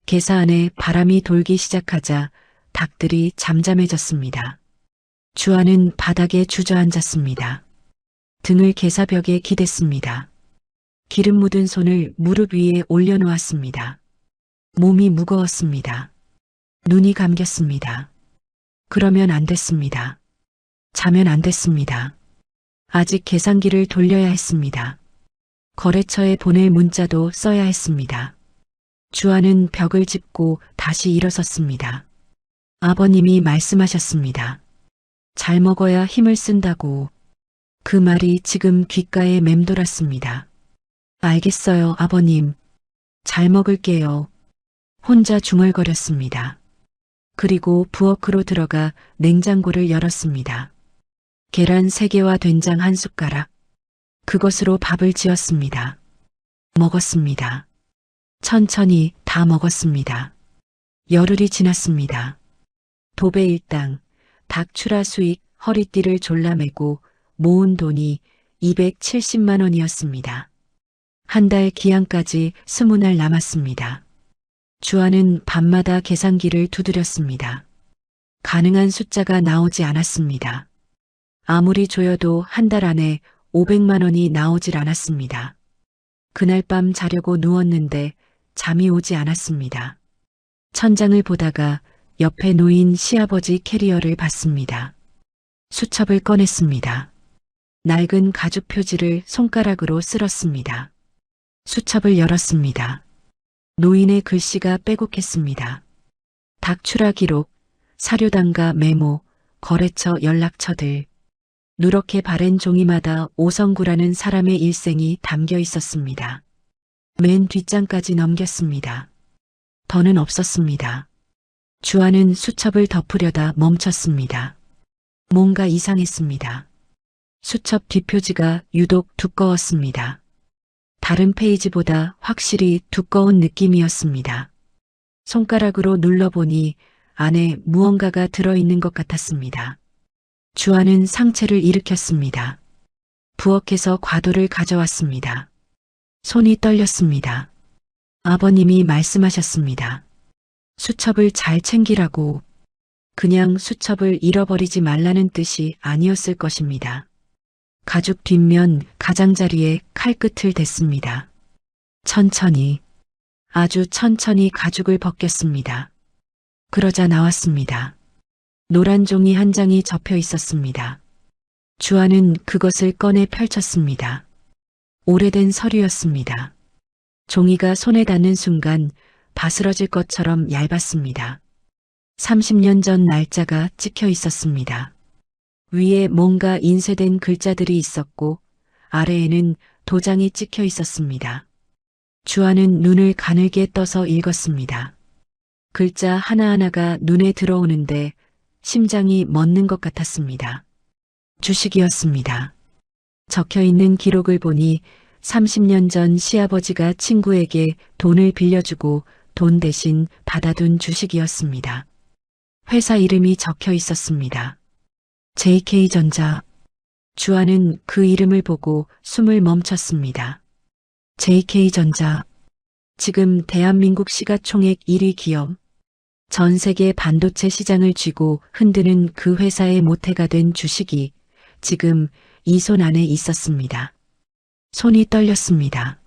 계사 안에 바람이 돌기 시작하자 닭들이 잠잠해졌습니다. 주아는 바닥에 주저앉았습니다. 등을 계사벽에 기댔습니다. 기름 묻은 손을 무릎 위에 올려놓았습니다. 몸이 무거웠습니다. 눈이 감겼습니다. 그러면 안 됐습니다. 자면 안 됐습니다. 아직 계산기를 돌려야 했습니다. 거래처에 보낼 문자도 써야 했습니다. 주아는 벽을 짚고 다시 일어섰습니다. 아버님이 말씀하셨습니다. 잘 먹어야 힘을 쓴다고. 그 말이 지금 귓가에 맴돌았습니다. 알겠어요, 아버님. 잘 먹을게요. 혼자 중얼거렸습니다. 그리고 부엌으로 들어가 냉장고를 열었습니다. 계란 3개와 된장 1숟가락. 그것으로 밥을 지었습니다. 먹었습니다. 천천히 다 먹었습니다. 열흘이 지났습니다. 도배 일당, 닭 출하 수익, 허리띠를 졸라매고 모은 돈이 270만 원이었습니다. 한 달 기한까지 20날 남았습니다. 주아는 밤마다 계산기를 두드렸습니다. 가능한 숫자가 나오지 않았습니다. 아무리 조여도 한 달 안에 500만 원이 나오질 않았습니다. 그날 밤 자려고 누웠는데 잠이 오지 않았습니다. 천장을 보다가 옆에 놓인 시아버지 캐리어를 봤습니다. 수첩을 꺼냈습니다. 낡은 가죽 표지를 손가락으로 쓸었습니다. 수첩을 열었습니다. 노인의 글씨가 빼곡했습니다. 닭 출하 기록, 사료단가 메모, 거래처 연락처들. 누렇게 바랜 종이마다 오성구라는 사람의 일생이 담겨 있었습니다. 맨 뒷장까지 넘겼습니다. 더는 없었습니다. 주아는 수첩을 덮으려다 멈췄습니다. 뭔가 이상했습니다. 수첩 뒷표지가 유독 두꺼웠습니다. 다른 페이지보다 확실히 두꺼운 느낌이었습니다. 손가락으로 눌러보니 안에 무언가가 들어있는 것 같았습니다. 주아는 상체를 일으켰습니다. 부엌에서 과도를 가져왔습니다. 손이 떨렸습니다. 아버님이 말씀하셨습니다. 수첩을 잘 챙기라고. 그냥 수첩을 잃어버리지 말라는 뜻이 아니었을 것입니다. 가죽 뒷면 가장자리에 칼끝을 댔습니다. 천천히, 아주 천천히 가죽을 벗겼습니다. 그러자 나왔습니다. 노란 종이 한 장이 접혀 있었습니다. 주아는 그것을 꺼내 펼쳤습니다. 오래된 서류였습니다. 종이가 손에 닿는 순간 바스러질 것처럼 얇았습니다. 30년 전 날짜가 찍혀 있었습니다. 위에 뭔가 인쇄된 글자들이 있었고 아래에는 도장이 찍혀 있었습니다. 주아는 눈을 가늘게 떠서 읽었습니다. 글자 하나하나가 눈에 들어오는데 심장이 멎는 것 같았습니다. 주식이었습니다. 적혀 있는 기록을 보니 30년 전 시아버지가 친구에게 돈을 빌려주고 돈 대신 받아둔 주식이었습니다. 회사 이름이 적혀 있었습니다. JK전자. 주아는 그 이름을 보고 숨을 멈췄습니다. JK전자. 지금 대한민국 시가총액 1위 기업. 전 세계 반도체 시장을 쥐고 흔드는 그 회사의 모태가 된 주식이 지금 이 손 안에 있었습니다. 손이 떨렸습니다.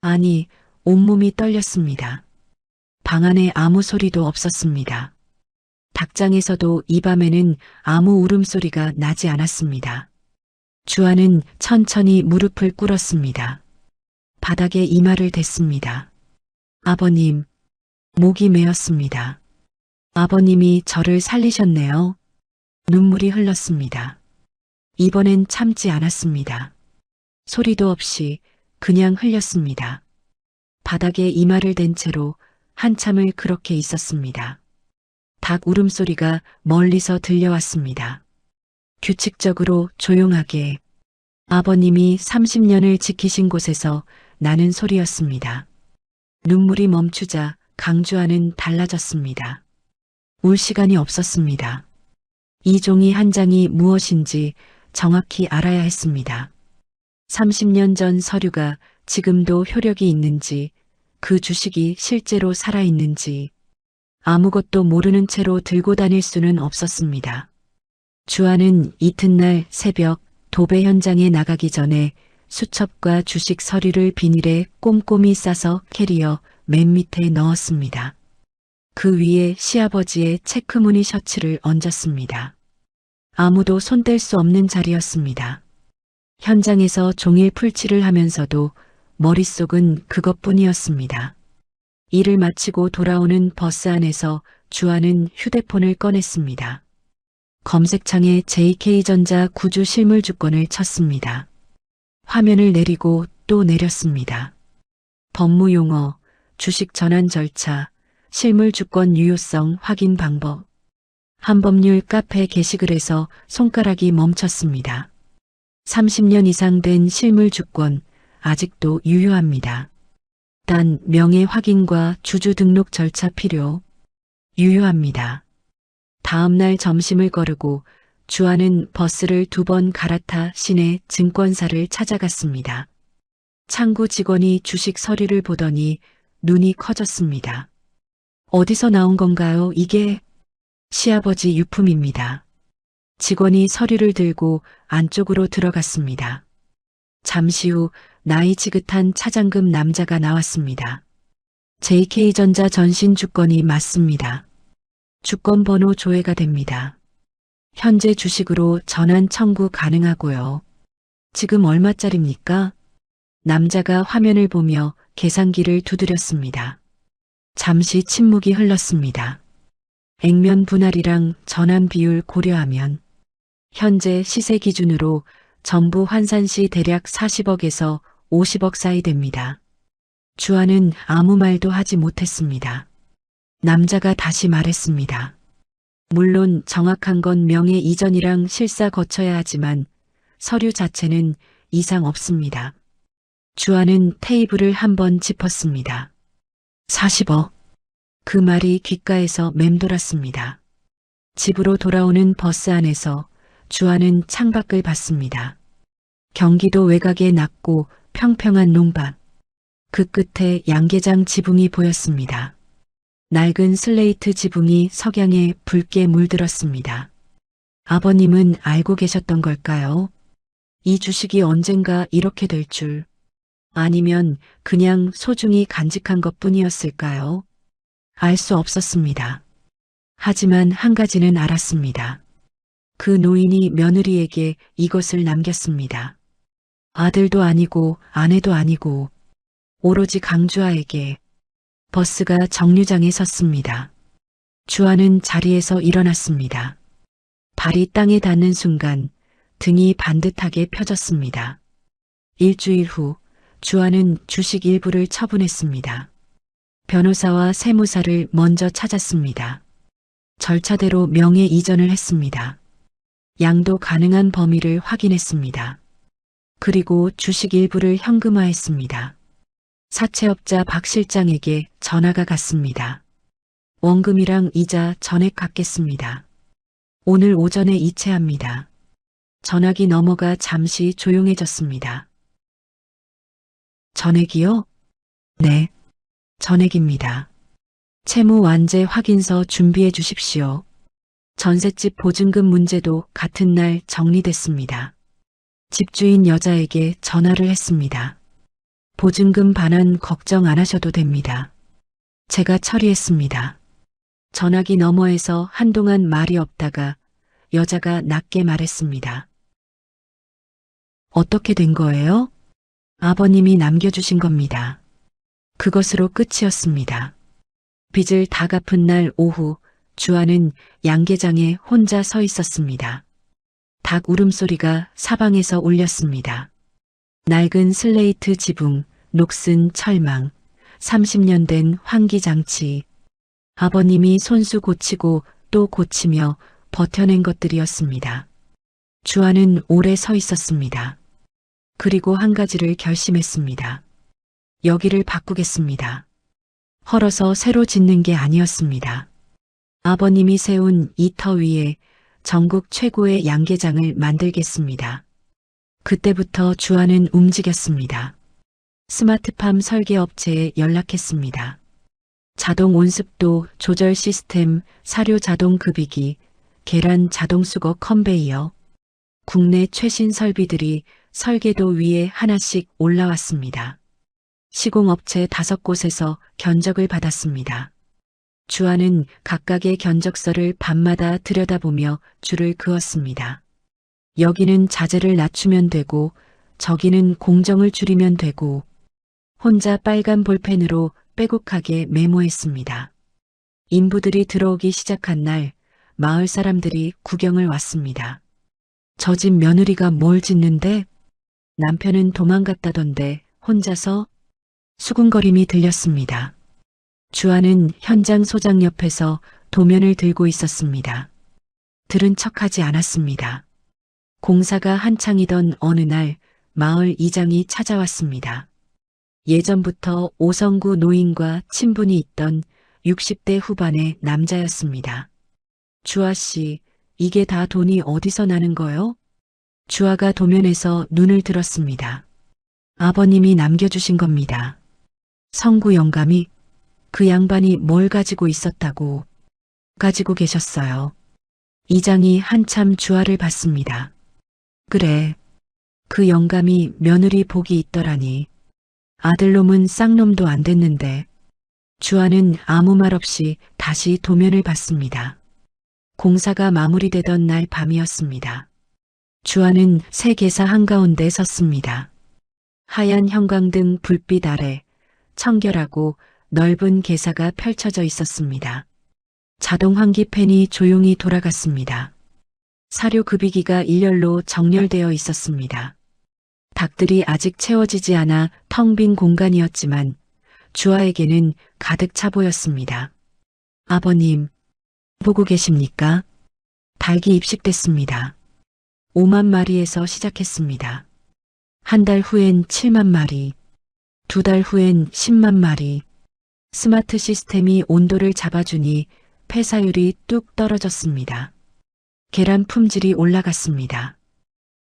아니, 온몸이 떨렸습니다. 방 안에 아무 소리도 없었습니다. 닭장에서도 이 밤에는 아무 울음소리가 나지 않았습니다. 주아는 천천히 무릎을 꿇었습니다. 바닥에 이마를 댔습니다. 아버님, 목이 메었습니다. 아버님이 저를 살리셨네요. 눈물이 흘렀습니다. 이번엔 참지 않았습니다. 소리도 없이 그냥 흘렸습니다. 바닥에 이마를 댄 채로 한참을 그렇게 있었습니다. 닭 울음소리가 멀리서 들려왔습니다. 규칙적으로 조용하게 아버님이 30년을 지키신 곳에서 나는 소리였습니다. 눈물이 멈추자 강주하는 달라졌습니다. 울 시간이 없었습니다. 이 종이 한 장이 무엇인지 정확히 알아야 했습니다. 30년 전 서류가 지금도 효력이 있는지, 그 주식이 실제로 살아있는지, 아무것도 모르는 채로 들고 다닐 수는 없었습니다. 주아는 이튿날 새벽 도배 현장에 나가기 전에 수첩과 주식 서류를 비닐에 꼼꼼히 싸서 캐리어 맨 밑에 넣었습니다. 그 위에 시아버지의 체크무늬 셔츠를 얹었습니다. 아무도 손댈 수 없는 자리였습니다. 현장에서 종일 풀칠을 하면서도 머릿속은 그것뿐이었습니다. 일을 마치고 돌아오는 버스 안에서 주아는 휴대폰을 꺼냈습니다. 검색창에 JK전자 구주 실물 주권을 쳤습니다. 화면을 내리고 또 내렸습니다. 법무용어, 주식 전환 절차, 실물 주권 유효성 확인 방법. 한법률 카페 게시글에서 손가락이 멈췄습니다. 30년 이상 된 실물 주권, 아직도 유효합니다. 단 명예 확인과 주주 등록 절차 필요. 유효합니다. 다음 날 점심을 거르고 주아는 버스를 2번 갈아타 시내 증권사를 찾아갔습니다. 창구 직원이 주식 서류를 보더니 눈이 커졌습니다. 어디서 나온 건가요, 이게? 시아버지 유품입니다. 직원이 서류를 들고 안쪽으로 들어갔습니다. 잠시 후 나이 지긋한 차장급 남자가 나왔습니다. JK전자 전신 주권이 맞습니다. 주권 번호 조회가 됩니다. 현재 주식으로 전환 청구 가능하고요. 지금 얼마짜립니까? 남자가 화면을 보며 계산기를 두드렸습니다. 잠시 침묵이 흘렀습니다. 액면 분할이랑 전환 비율 고려하면 현재 시세 기준으로 전부 환산 시 대략 40억에서 50억 사이 됩니다. 주아는 아무 말도 하지 못했습니다. 남자가 다시 말했습니다. 물론 정확한 건 명예 이전이랑 실사 거쳐야 하지만 서류 자체는 이상 없습니다. 주아는 테이블을 한번 짚었습니다. 40억. 그 말이 귓가에서 맴돌았습니다. 집으로 돌아오는 버스 안에서 주아는 창밖을 봤습니다. 경기도 외곽의 낮고 평평한 농밭. 그 끝에 양계장 지붕이 보였습니다. 낡은 슬레이트 지붕이 석양에 붉게 물들었습니다. 아버님은 알고 계셨던 걸까요? 이 주식이 언젠가 이렇게 될 줄. 아니면 그냥 소중히 간직한 것뿐이었을까요? 알 수 없었습니다. 하지만 한 가지는 알았습니다. 그 노인이 며느리에게 이것을 남겼습니다. 아들도 아니고 아내도 아니고 오로지 강주아에게. 버스가 정류장에 섰습니다. 주아는 자리에서 일어났습니다. 발이 땅에 닿는 순간 등이 반듯하게 펴졌습니다. 일주일 후 주아는 주식 일부를 처분했습니다. 변호사와 세무사를 먼저 찾았습니다. 절차대로 명예 이전을 했습니다. 양도 가능한 범위를 확인했습니다. 그리고 주식 일부를 현금화했습니다. 사채업자 박 실장에게 전화가 갔습니다. 원금이랑 이자 전액 갚겠습니다. 오늘 오전에 이체합니다. 전화기 넘어가 잠시 조용해졌습니다. 전액이요? 네, 전액입니다. 채무 완제 확인서 준비해 주십시오. 전셋집 보증금 문제도 같은 날 정리됐습니다. 집주인 여자에게 전화를 했습니다. 보증금 반환 걱정 안 하셔도 됩니다. 제가 처리했습니다. 전화기 너머에서 한동안 말이 없다가 여자가 낮게 말했습니다. 어떻게 된 거예요? 아버님이 남겨주신 겁니다. 그것으로 끝이었습니다. 빚을 다 갚은 날 오후 주아는 양계장에 혼자 서 있었습니다. 닭 울음소리가 사방에서 울렸습니다. 낡은 슬레이트 지붕, 녹슨 철망, 30년 된 환기장치. 아버님이 손수 고치고 또 고치며 버텨낸 것들이었습니다. 주아는 오래 서 있었습니다. 그리고 한 가지를 결심했습니다. 여기를 바꾸겠습니다. 헐어서 새로 짓는 게 아니었습니다. 아버님이 세운 이 터 위에 전국 최고의 양계장을 만들겠습니다. 그때부터 주아는 움직였습니다. 스마트팜 설계업체에 연락했습니다. 자동 온습도 조절 시스템, 사료 자동 급이기, 계란 자동 수거 컨베이어, 국내 최신 설비들이 설계도 위에 하나씩 올라왔습니다. 시공업체 5곳에서 견적을 받았습니다. 주아는 각각의 견적서를 밤마다 들여다보며 줄을 그었습니다. 여기는 자재를 낮추면 되고 저기는 공정을 줄이면 되고 혼자 빨간 볼펜으로 빼곡하게 메모했습니다. 인부들이 들어오기 시작한 날 마을 사람들이 구경을 왔습니다. 저 집 며느리가 뭘 짓는데? 남편은 도망갔다던데 혼자서? 수군거림이 들렸습니다. 주아는 현장 소장 옆에서 도면을 들고 있었습니다. 들은 척하지 않았습니다. 공사가 한창이던 어느 날 마을 이장이 찾아왔습니다. 예전부터 오성구 노인과 친분이 있던 60대 후반의 남자였습니다. 주아 씨, 이게 다 돈이 어디서 나는 거요? 주아가 도면에서 눈을 들었습니다. 아버님이 남겨주신 겁니다. 성구 영감이 그 양반이 뭘 가지고 있었다고 가지고 계셨어요. 이장이 한참 주아를 봤습니다. 그래, 그 영감이 며느리 복이 있더라니. 아들놈은 쌍놈도 안 됐는데. 주아는 아무 말 없이 다시 도면을 봤습니다. 공사가 마무리되던 날 밤이었습니다. 주아는 새 계사 한가운데 섰습니다. 하얀 형광등 불빛 아래 청결하고 넓은 계사가 펼쳐져 있었습니다. 자동 환기 팬이 조용히 돌아갔습니다. 사료 급이기가 일렬로 정렬되어 있었습니다. 닭들이 아직 채워지지 않아 텅 빈 공간이었지만 주아에게는 가득 차 보였습니다. 아버님, 보고 계십니까? 닭이 입식됐습니다. 5만 마리에서 시작했습니다. 한 달 후엔 7만 마리, 2달 후엔 10만 마리. 스마트 시스템이 온도를 잡아주니 폐사율이 뚝 떨어졌습니다. 계란 품질이 올라갔습니다.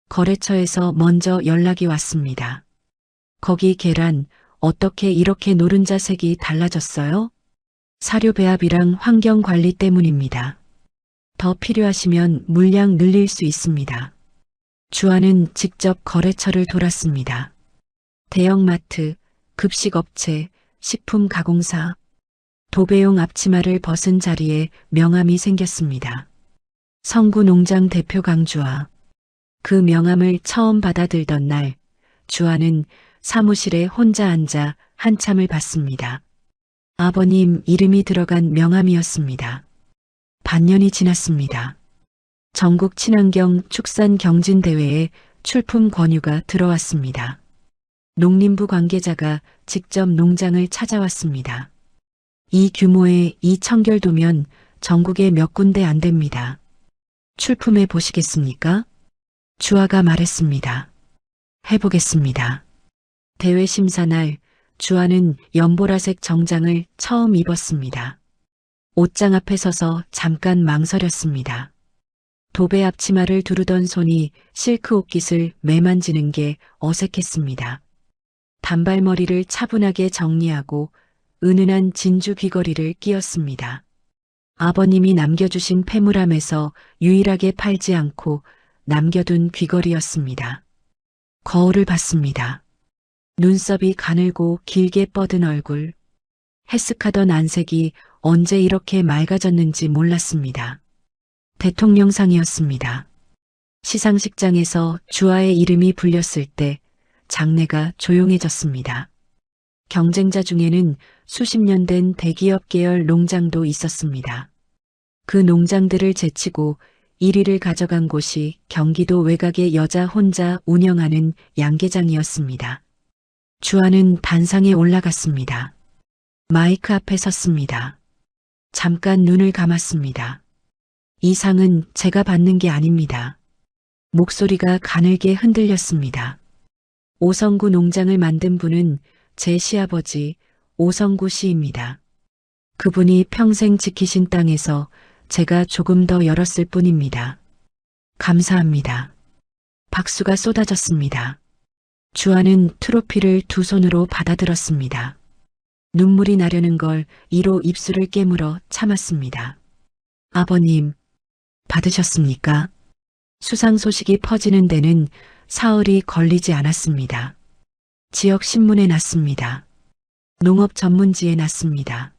거래처에서 먼저 연락이 왔습니다. 거기 계란 어떻게 이렇게 노른자 색이 달라졌어요? 사료 배합이랑 환경 관리 때문입니다. 더 필요하시면 물량 늘릴 수 있습니다. 주아는 직접 거래처를 돌았습니다. 대형마트, 급식업체, 식품 가공사, 도배용 앞치마를 벗은 자리에 명함이 생겼습니다. 성구 농장 대표 강주아. 그 명함을 처음 받아들던 날, 주아는 사무실에 혼자 앉아 한참을 봤습니다. 아버님 이름이 들어간 명함이었습니다. 반년이 지났습니다. 전국 친환경 축산 경진대회에 출품 권유가 들어왔습니다. 농림부 관계자가 직접 농장을 찾아왔습니다. 이 규모의 이 청결도면 전국에 몇 군데 안 됩니다. 출품해 보시겠습니까? 주아가 말했습니다. 해보겠습니다. 대회 심사 날 주아는 연보라색 정장을 처음 입었습니다. 옷장 앞에 서서 잠깐 망설였습니다. 도배 앞치마를 두르던 손이 실크 옷깃을 매만지는 게 어색했습니다. 단발머리를 차분하게 정리하고 은은한 진주 귀걸이를 끼었습니다. 아버님이 남겨주신 폐물함에서 유일하게 팔지 않고 남겨둔 귀걸이였습니다. 거울을 봤습니다. 눈썹이 가늘고 길게 뻗은 얼굴. 해쓱하던 안색이 언제 이렇게 맑아졌는지 몰랐습니다. 대통령상이었습니다. 시상식장에서 주아의 이름이 불렸을 때 장내가 조용해졌습니다. 경쟁자 중에는 수십 년 된 대기업 계열 농장도 있었습니다. 그 농장들을 제치고 1위를 가져간 곳이 경기도 외곽의 여자 혼자 운영하는 양계장이었습니다. 주아는 단상에 올라갔습니다. 마이크 앞에 섰습니다. 잠깐 눈을 감았습니다. 이 상은 제가 받는 게 아닙니다. 목소리가 가늘게 흔들렸습니다. 오성구 농장을 만든 분은 제 시아버지 오성구 씨입니다. 그분이 평생 지키신 땅에서 제가 조금 더 열었을 뿐입니다. 감사합니다. 박수가 쏟아졌습니다. 주아는 트로피를 두 손으로 받아들었습니다. 눈물이 나려는 걸 이로 입술을 깨물어 참았습니다. 아버님, 받으셨습니까? 수상 소식이 퍼지는 데는 사흘이 걸리지 않았습니다. 지역 신문에 났습니다. 농업 전문지에 났습니다.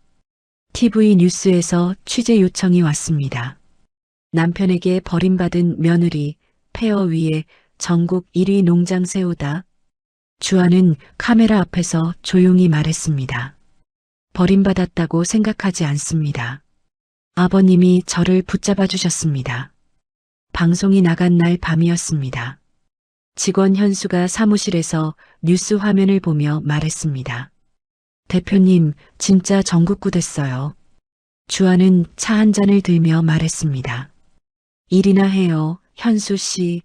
TV 뉴스에서 취재 요청이 왔습니다. 남편에게 버림받은 며느리 폐허 위에 전국 1위 농장 세우다. 주아는 카메라 앞에서 조용히 말했습니다. 버림받았다고 생각하지 않습니다. 아버님이 저를 붙잡아 주셨습니다. 방송이 나간 날 밤이었습니다. 직원 현수가 사무실에서 뉴스 화면을 보며 말했습니다. 대표님, 진짜 전국구 됐어요. 주아는 차 한 잔을 들며 말했습니다. 일이나 해요, 현수 씨.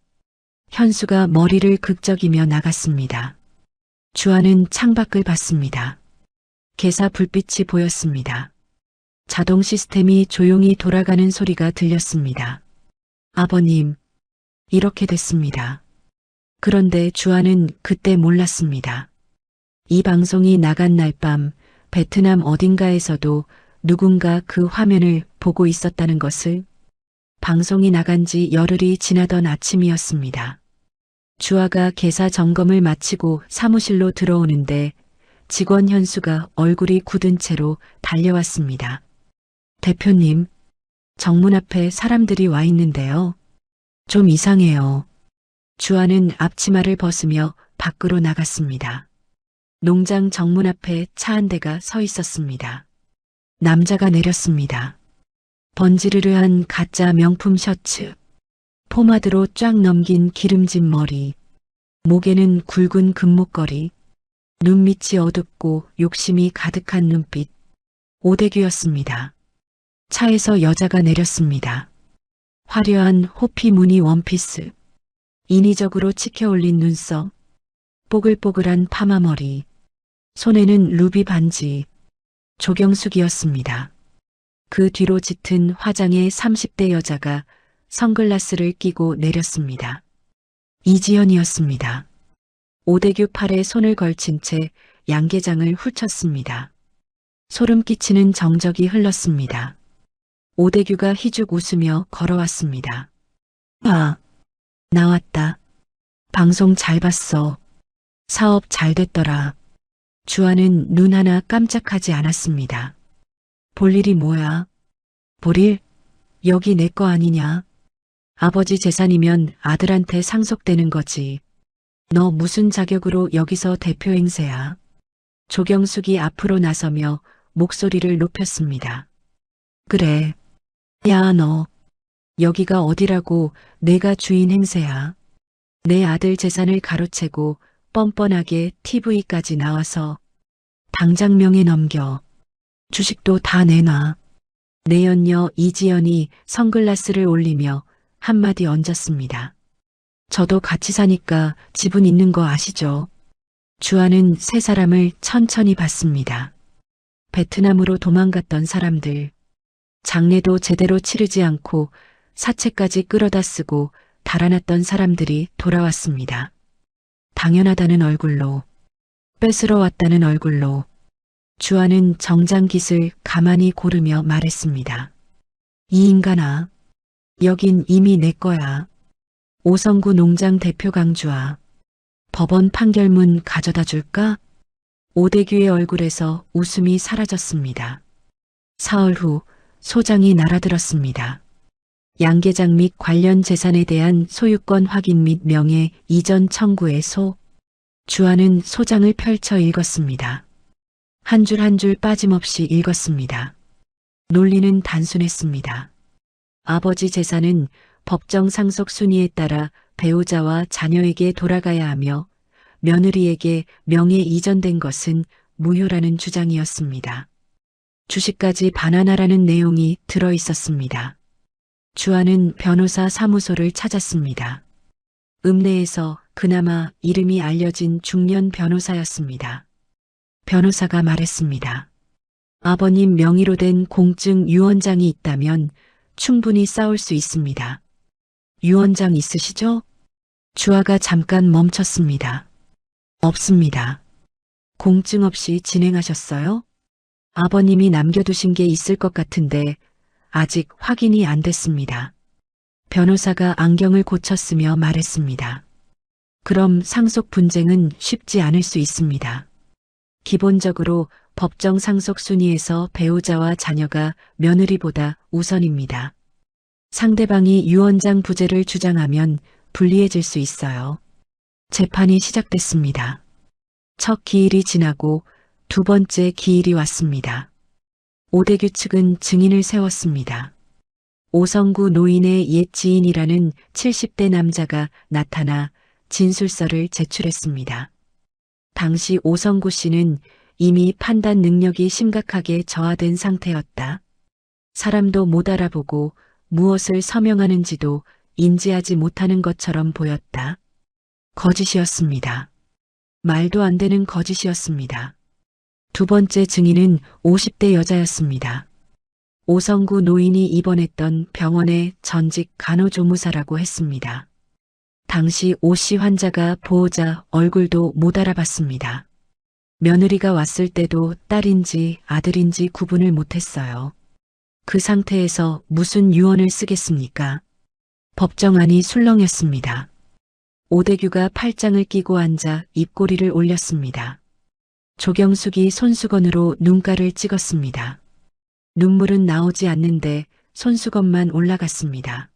현수가 머리를 극적이며 나갔습니다. 주아는 창밖을 봤습니다. 개사 불빛이 보였습니다. 자동 시스템이 조용히 돌아가는 소리가 들렸습니다. 아버님, 이렇게 됐습니다. 그런데 주아는 그때 몰랐습니다. 이 방송이 나간 날 밤 베트남 어딘가에서도 누군가 그 화면을 보고 있었다는 것을. 방송이 나간 지 열흘이 지나던 아침이었습니다. 주아가 개사 점검을 마치고 사무실로 들어오는데 직원 현수가 얼굴이 굳은 채로 달려왔습니다. 대표님, 정문 앞에 사람들이 와 있는데요. 좀 이상해요. 주아는 앞치마를 벗으며 밖으로 나갔습니다. 농장 정문 앞에 차 한 대가 서 있었습니다. 남자가 내렸습니다. 번지르르한 가짜 명품 셔츠, 포마드로 쫙 넘긴 기름진 머리, 목에는 굵은 금목걸이, 눈밑이 어둡고 욕심이 가득한 눈빛, 오대규였습니다. 차에서 여자가 내렸습니다. 화려한 호피 무늬 원피스, 인위적으로 치켜올린 눈썹, 뽀글뽀글한 파마머리, 손에는 루비 반지, 조경숙이었습니다. 그 뒤로 짙은 화장의 30대 여자가 선글라스를 끼고 내렸습니다. 이지연이었습니다. 오대규 팔에 손을 걸친 채 양계장을 훑쳤습니다. 소름 끼치는 정적이 흘렀습니다. 오대규가 희죽 웃으며 걸어왔습니다. 아, 나왔다. 방송 잘 봤어. 사업 잘 됐더라. 주아는 눈 하나 깜짝하지 않았습니다. 볼 일이 뭐야? 볼 일? 여기 내 거 아니냐? 아버지 재산이면 아들한테 상속되는 거지. 너 무슨 자격으로 여기서 대표 행세야? 조경숙이 앞으로 나서며 목소리를 높였습니다. 그래. 야, 너. 여기가 어디라고 내가 주인 행세야. 내 아들 재산을 가로채고 뻔뻔하게 TV까지 나와서 당장 명예 넘겨. 주식도 다 내놔. 내연녀 이지연이 선글라스를 올리며 한마디 얹었습니다. 저도 같이 사니까 지분 있는 거 아시죠? 주아는 세 사람을 천천히 봤습니다. 베트남으로 도망갔던 사람들. 장례도 제대로 치르지 않고 사채까지 끌어다 쓰고 달아났던 사람들이 돌아왔습니다. 당연하다는 얼굴로, 뺏으러 왔다는 얼굴로. 주아는 정장깃을 가만히 고르며 말했습니다. 이 인간아, 여긴 이미 내 거야. 오성구 농장 대표 강주아. 법원 판결문 가져다 줄까? 오대규의 얼굴에서 웃음이 사라졌습니다. 사흘 후 소장이 날아들었습니다. 양계장 및 관련 재산에 대한 소유권 확인 및 명예 이전 청구의 소. 주아는 소장을 펼쳐 읽었습니다. 한 줄 한 줄 빠짐없이 읽었습니다. 논리는 단순했습니다. 아버지 재산은 법정 상속 순위에 따라 배우자와 자녀에게 돌아가야 하며 며느리에게 명예 이전된 것은 무효라는 주장이었습니다. 주식까지 반환하라는 내용이 들어 있었습니다. 주아는 변호사 사무소를 찾았습니다. 읍내에서 그나마 이름이 알려진 중년 변호사였습니다. 변호사가 말했습니다. 아버님 명의로 된 공증 유언장이 있다면 충분히 싸울 수 있습니다. 유언장 있으시죠? 주아가 잠깐 멈췄습니다. 없습니다. 공증 없이 진행하셨어요? 아버님이 남겨두신 게 있을 것 같은데 아직 확인이 안 됐습니다. 변호사가 안경을 고쳤으며 말했습니다. 그럼 상속 분쟁은 쉽지 않을 수 있습니다. 기본적으로 법정 상속 순위에서 배우자와 자녀가 며느리보다 우선입니다. 상대방이 유언장 부재를 주장하면 불리해질 수 있어요. 재판이 시작됐습니다. 첫 기일이 지나고 두 번째 기일이 왔습니다. 오대규 측은 증인을 세웠습니다. 오성구 노인의 옛 지인이라는 70대 남자가 나타나 진술서를 제출했습니다. 당시 오성구 씨는 이미 판단 능력이 심각하게 저하된 상태였다. 사람도 못 알아보고 무엇을 서명하는지도 인지하지 못하는 것처럼 보였다. 거짓이었습니다. 말도 안 되는 거짓이었습니다. 두 번째 증인은 50대 여자였습니다. 오성구 노인이 입원했던 병원의 전직 간호조무사라고 했습니다. 당시 오 씨 환자가 보호자 얼굴도 못 알아봤습니다. 며느리가 왔을 때도 딸인지 아들인지 구분을 못했어요. 그 상태에서 무슨 유언을 쓰겠습니까? 법정안이 술렁였습니다. 오대규가 팔짱을 끼고 앉아 입꼬리를 올렸습니다. 조경숙이 손수건으로 눈가를 찍었습니다. 눈물은 나오지 않는데 손수건만 올라갔습니다.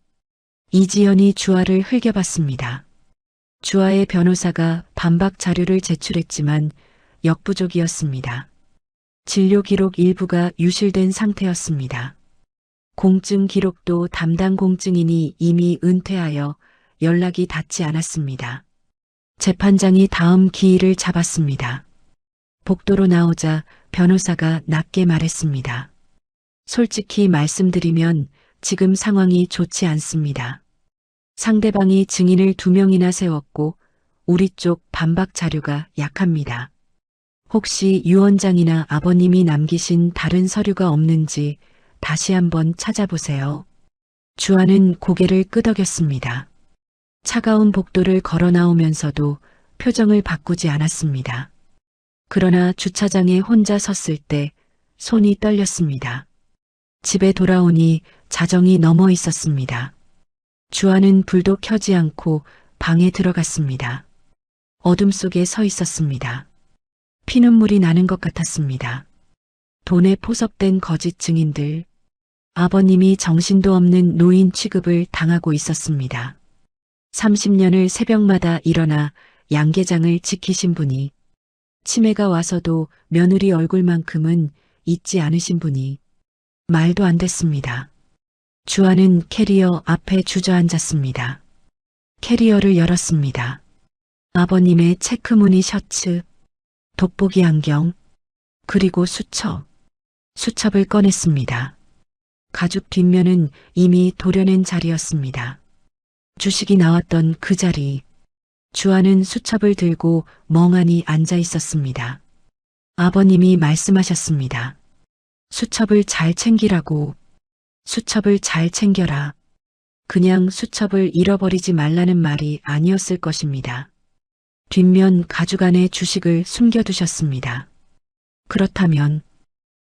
이지연이 주아를 흘겨봤습니다. 주아의 변호사가 반박 자료를 제출했지만 역부족이었습니다. 진료 기록 일부가 유실된 상태였습니다. 공증 기록도 담당 공증인이 이미 은퇴하여 연락이 닿지 않았습니다. 재판장이 다음 기일을 잡았습니다. 복도로 나오자 변호사가 낮게 말했습니다. 솔직히 말씀드리면 지금 상황이 좋지 않습니다. 상대방이 증인을 2명이나 세웠고 우리 쪽 반박 자료가 약합니다. 혹시 유언장이나 아버님이 남기신 다른 서류가 없는지 다시 한번 찾아보세요. 주아는 고개를 끄덕였습니다. 차가운 복도를 걸어 나오면서도 표정을 바꾸지 않았습니다. 그러나 주차장에 혼자 섰을 때 손이 떨렸습니다. 집에 돌아오니 자정이 넘어 있었습니다. 주아는 불도 켜지 않고 방에 들어갔습니다. 어둠 속에 서 있었습니다. 피눈물이 나는 것 같았습니다. 돈에 포섭된 거짓 증인들, 아버님이 정신도 없는 노인 취급을 당하고 있었습니다. 30년을 새벽마다 일어나 양계장을 지키신 분이, 치매가 와서도 며느리 얼굴만큼은 잊지 않으신 분이, 말도 안 됐습니다. 주아는 캐리어 앞에 주저앉았습니다. 캐리어를 열었습니다. 아버님의 체크무늬 셔츠, 돋보기 안경, 그리고 수첩을 꺼냈습니다. 가죽 뒷면은 이미 도려낸 자리였습니다. 주식이 나왔던 그 자리, 주아는 수첩을 들고 멍하니 앉아 있었습니다. 아버님이 말씀하셨습니다. 수첩을 잘 챙기라고. 수첩을 잘 챙겨라. 그냥 수첩을 잃어버리지 말라는 말이 아니었을 것입니다. 뒷면 가죽 안에 주식을 숨겨두셨습니다. 그렇다면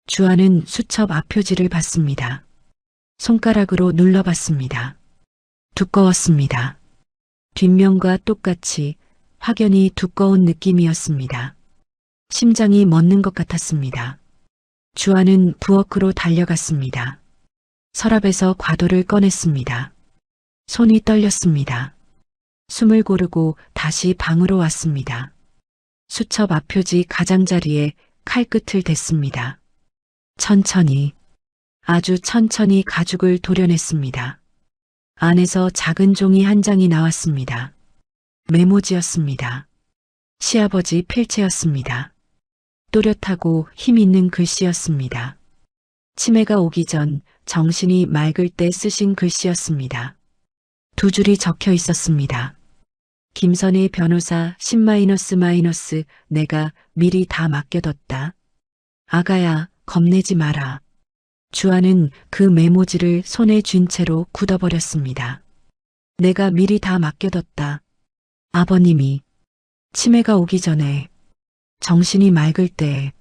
주아는 수첩 앞표지를 봤습니다. 손가락으로 눌러봤습니다. 두꺼웠습니다. 뒷면과 똑같이 확연히 두꺼운 느낌이었습니다. 심장이 멎는 것 같았습니다. 주아는 부엌으로 달려갔습니다. 서랍에서 과도를 꺼냈습니다. 손이 떨렸습니다. 숨을 고르고 다시 방으로 왔습니다. 수첩 앞표지 가장자리에 칼끝을 댔습니다. 천천히 아주 천천히 가죽을 도려냈습니다. 안에서 작은 종이 한 장이 나왔습니다. 메모지였습니다. 시아버지 필체였습니다. 또렷하고 힘 있는 글씨였습니다. 치매가 오기 전 정신이 맑을 때 쓰신 글씨였습니다. 두 줄이 적혀 있었습니다. 김선희 변호사 10-, 내가 미리 다 맡겨뒀다. 아가야, 겁내지 마라. 주아는 그 메모지를 손에 쥔 채로 굳어버렸습니다. 내가 미리 다 맡겨뒀다. 아버님이 치매가 오기 전에 정신이 맑을 때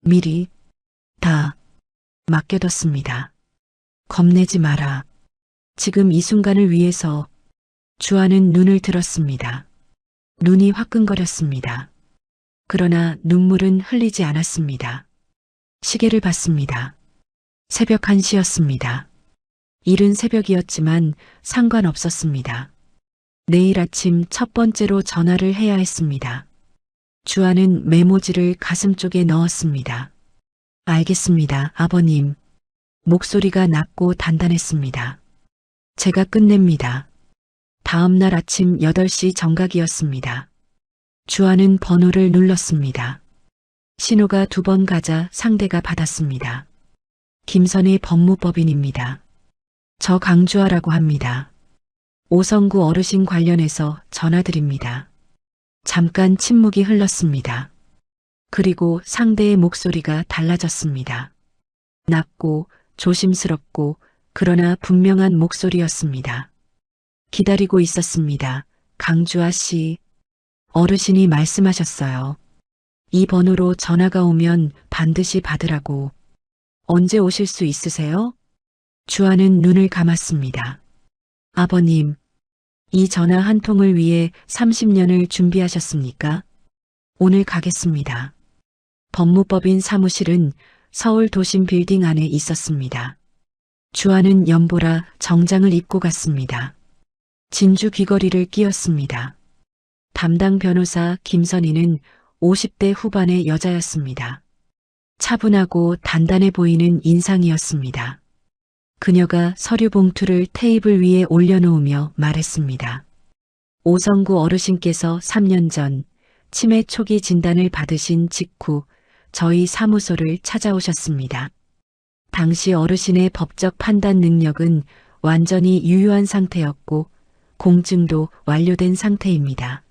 미리 다 맡겨뒀습니다. 겁내지 마라. 지금 이 순간을 위해서 주아는 눈을 들었습니다. 눈이 화끈거렸습니다. 그러나 눈물은 흘리지 않았습니다. 시계를 봤습니다. 새벽 1시였습니다. 이른 새벽이었지만 상관없었습니다. 내일 아침 첫 번째로 전화를 해야 했습니다. 주아는 메모지를 가슴 쪽에 넣었습니다. 알겠습니다, 아버님. 목소리가 낮고 단단했습니다. 제가 끝냅니다. 다음 날 아침 8시 정각이었습니다. 주아는 번호를 눌렀습니다. 신호가 2번 가자 상대가 받았습니다. 김선희 법무법인입니다. 저 강주아라고 합니다. 오성구 어르신 관련해서 전화드립니다. 잠깐 침묵이 흘렀습니다. 그리고 상대의 목소리가 달라졌습니다. 낮고 조심스럽고 그러나 분명한 목소리였습니다. 기다리고 있었습니다. 강주아 씨. 어르신이 말씀하셨어요. 이 번호로 전화가 오면 반드시 받으라고. 언제 오실 수 있으세요? 주아는 눈을 감았습니다. 아버님, 이 전화 한 통을 위해 30년을 준비하셨습니까? 오늘 가겠습니다. 법무법인 사무실은 서울 도심 빌딩 안에 있었습니다. 주아는 연보라 정장을 입고 갔습니다. 진주 귀걸이를 끼었습니다. 담당 변호사 김선희는 50대 후반의 여자였습니다. 차분하고 단단해 보이는 인상이었습니다. 그녀가 서류 봉투를 테이블 위에 올려놓으며 말했습니다. 오성구 어르신께서 3년 전 치매 초기 진단을 받으신 직후 저희 사무소를 찾아오셨습니다. 당시 어르신의 법적 판단 능력은 완전히 유효한 상태였고 공증도 완료된 상태입니다.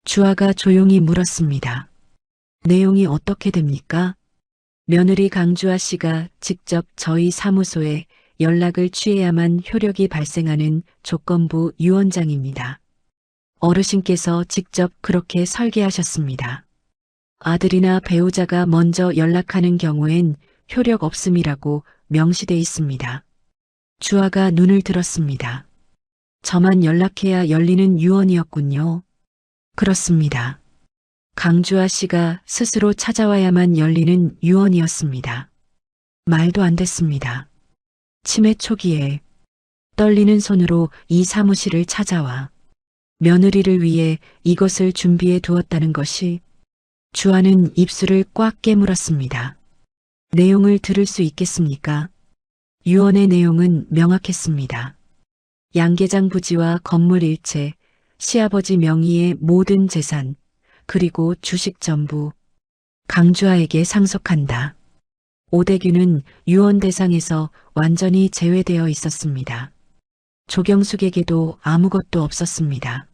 주아가 조용히 물었습니다. 내용이 어떻게 됩니까? 며느리 강주아 씨가 직접 저희 사무소에 연락을 취해야만 효력이 발생하는 조건부 유언장입니다. 어르신께서 직접 그렇게 설계하셨습니다. 아들이나 배우자가 먼저 연락하는 경우엔 효력 없음이라고 명시돼 있습니다. 주아가 눈을 들었습니다. 저만 연락해야 열리는 유언이었군요. 그렇습니다. 강주아 씨가 스스로 찾아와야만 열리는 유언이었습니다. 말도 안 됐습니다. 치매 초기에 떨리는 손으로 이 사무실을 찾아와 며느리를 위해 이것을 준비해 두었다는 것이. 주아는 입술을 꽉 깨물었습니다. 내용을 들을 수 있겠습니까? 유언의 내용은 명확했습니다. 양계장 부지와 건물 일체, 시아버지 명의의 모든 재산, 그리고 주식 전부 강주아에게 상속한다. 오대규는 유언 대상에서 완전히 제외되어 있었습니다. 조경숙에게도 아무것도 없었습니다.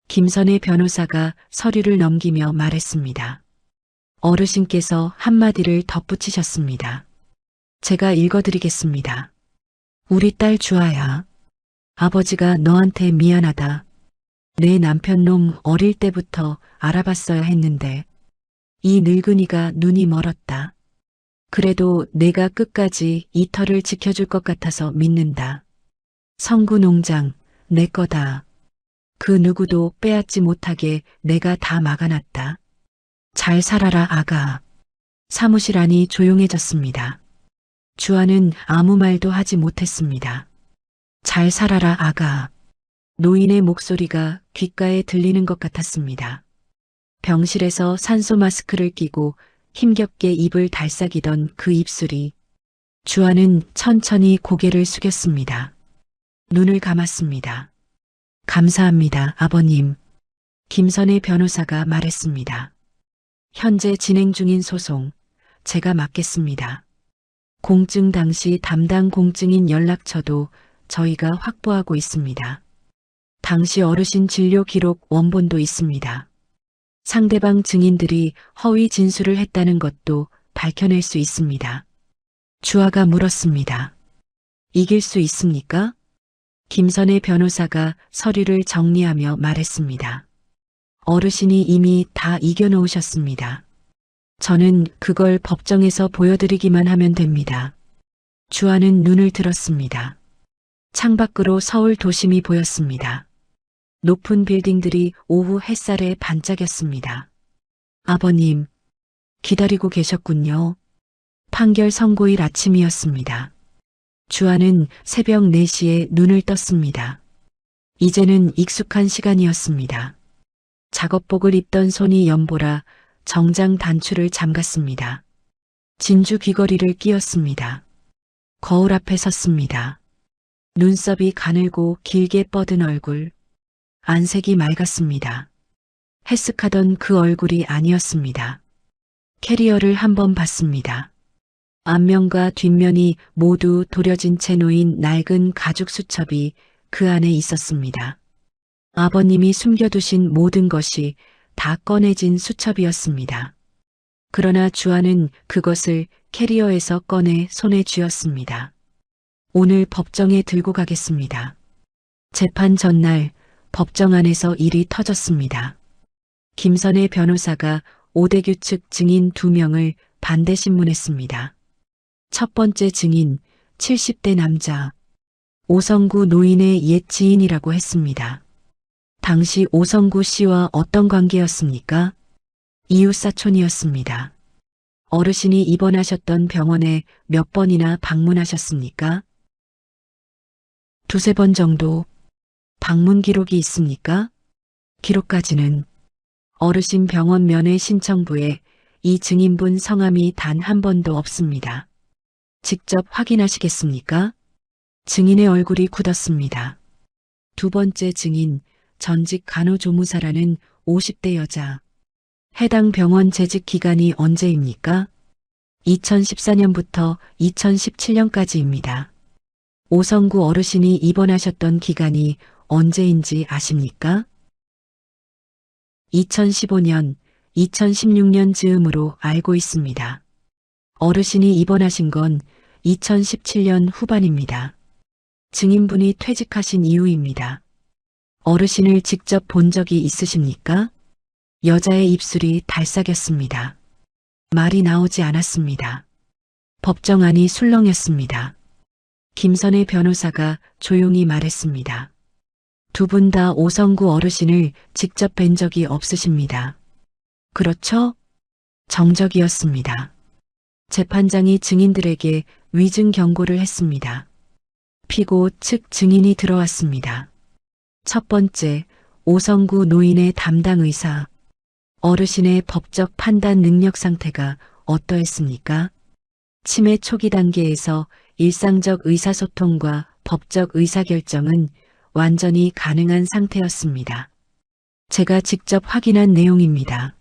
김선혜 변호사가 서류를 넘기며 말했습니다. 어르신께서 한마디를 덧붙이셨습니다. 제가 읽어드리겠습니다. 우리 딸 주아야. 아버지가 너한테 미안하다. 내 남편놈 어릴 때부터 알아봤어야 했는데 이 늙은이가 눈이 멀었다. 그래도 내가 끝까지 이 터를 지켜줄 것 같아서 믿는다. 성구 농장 내 거다. 그 누구도 빼앗지 못하게 내가 다 막아놨다. 잘 살아라 아가. 사무실 안이 조용해졌습니다. 주아는 아무 말도 하지 못했습니다. 잘 살아라 아가. 노인의 목소리가 귓가에 들리는 것 같았습니다. 병실에서 산소 마스크를 끼고 힘겹게 입을 달싹이던 그 입술이 주아는 천천히 고개를 숙였습니다. 눈을 감았습니다. 감사합니다, 아버님. 김선의 변호사가 말했습니다. 현재 진행 중인 소송, 제가 맡겠습니다. 공증 당시 담당 공증인 연락처도 저희가 확보하고 있습니다. 당시 어르신 진료 기록 원본도 있습니다. 상대방 증인들이 허위 진술을 했다는 것도 밝혀낼 수 있습니다. 주아가 물었습니다. 이길 수 있습니까? 김선의 변호사가 서류를 정리하며 말했습니다. 어르신이 이미 다 이겨놓으셨습니다. 저는 그걸 법정에서 보여드리기만 하면 됩니다. 주아는 눈을 들었습니다. 창밖으로 서울 도심이 보였습니다. 높은 빌딩들이 오후 햇살에 반짝였습니다. 아버님, 기다리고 계셨군요. 판결 선고일 아침이었습니다. 주아는 새벽 4시에 눈을 떴습니다. 이제는 익숙한 시간이었습니다. 작업복을 입던 손이 연보라 정장 단추를 잠갔습니다. 진주 귀걸이를 끼웠습니다. 거울 앞에 섰습니다. 눈썹이 가늘고 길게 뻗은 얼굴, 안색이 맑았습니다. 해쓱하던 그 얼굴이 아니었습니다. 캐리어를 한번 봤습니다. 앞면과 뒷면이 모두 도려진 채 놓인 낡은 가죽 수첩이 그 안에 있었습니다. 아버님이 숨겨두신 모든 것이 다 꺼내진 수첩이었습니다. 그러나 주아는 그것을 캐리어에서 꺼내 손에 쥐었습니다. 오늘 법정에 들고 가겠습니다. 재판 전날 법정 안에서 일이 터졌습니다. 김선의 변호사가 오대규 측 증인 2명을 반대 신문했습니다. 첫 번째 증인 70대 남자, 오성구 노인의 옛 지인이라고 했습니다. 당시 오성구 씨와 어떤 관계였습니까? 이웃사촌이었습니다. 어르신이 입원하셨던 병원에 몇 번이나 방문하셨습니까? 2~3번 정도. 방문 기록이 있습니까? 기록까지는 어르신 병원 면회 신청부에 이 증인분 성함이 단 한 번도 없습니다. 직접 확인하시겠습니까? 증인의 얼굴이 굳었습니다. 두 번째 증인 전직 간호조무사라는 50대 여자. 해당 병원 재직 기간이 언제입니까? 2014년부터 2017년까지입니다. 오성구 어르신이 입원하셨던 기간이 언제인지 아십니까? 2015년, 2016년 즈음으로 알고 있습니다. 어르신이 입원하신 건 2017년 후반입니다. 증인분이 퇴직하신 이후입니다. 어르신을 직접 본 적이 있으십니까? 여자의 입술이 달싹였습니다. 말이 나오지 않았습니다. 법정 안이 술렁였습니다. 김선의 변호사가 조용히 말했습니다. 두 분 다 오성구 어르신을 직접 뵌 적이 없으십니다. 그렇죠? 정적이었습니다. 재판장이 증인들에게 위증 경고를 했습니다. 피고 측 증인이 들어왔습니다. 첫 번째, 오성구 노인의 담당 의사. 어르신의 법적 판단 능력 상태가 어떠했습니까? 치매 초기 단계에서 일상적 의사소통과 법적 의사결정은 완전히 가능한 상태였습니다. 제가 직접 확인한 내용입니다.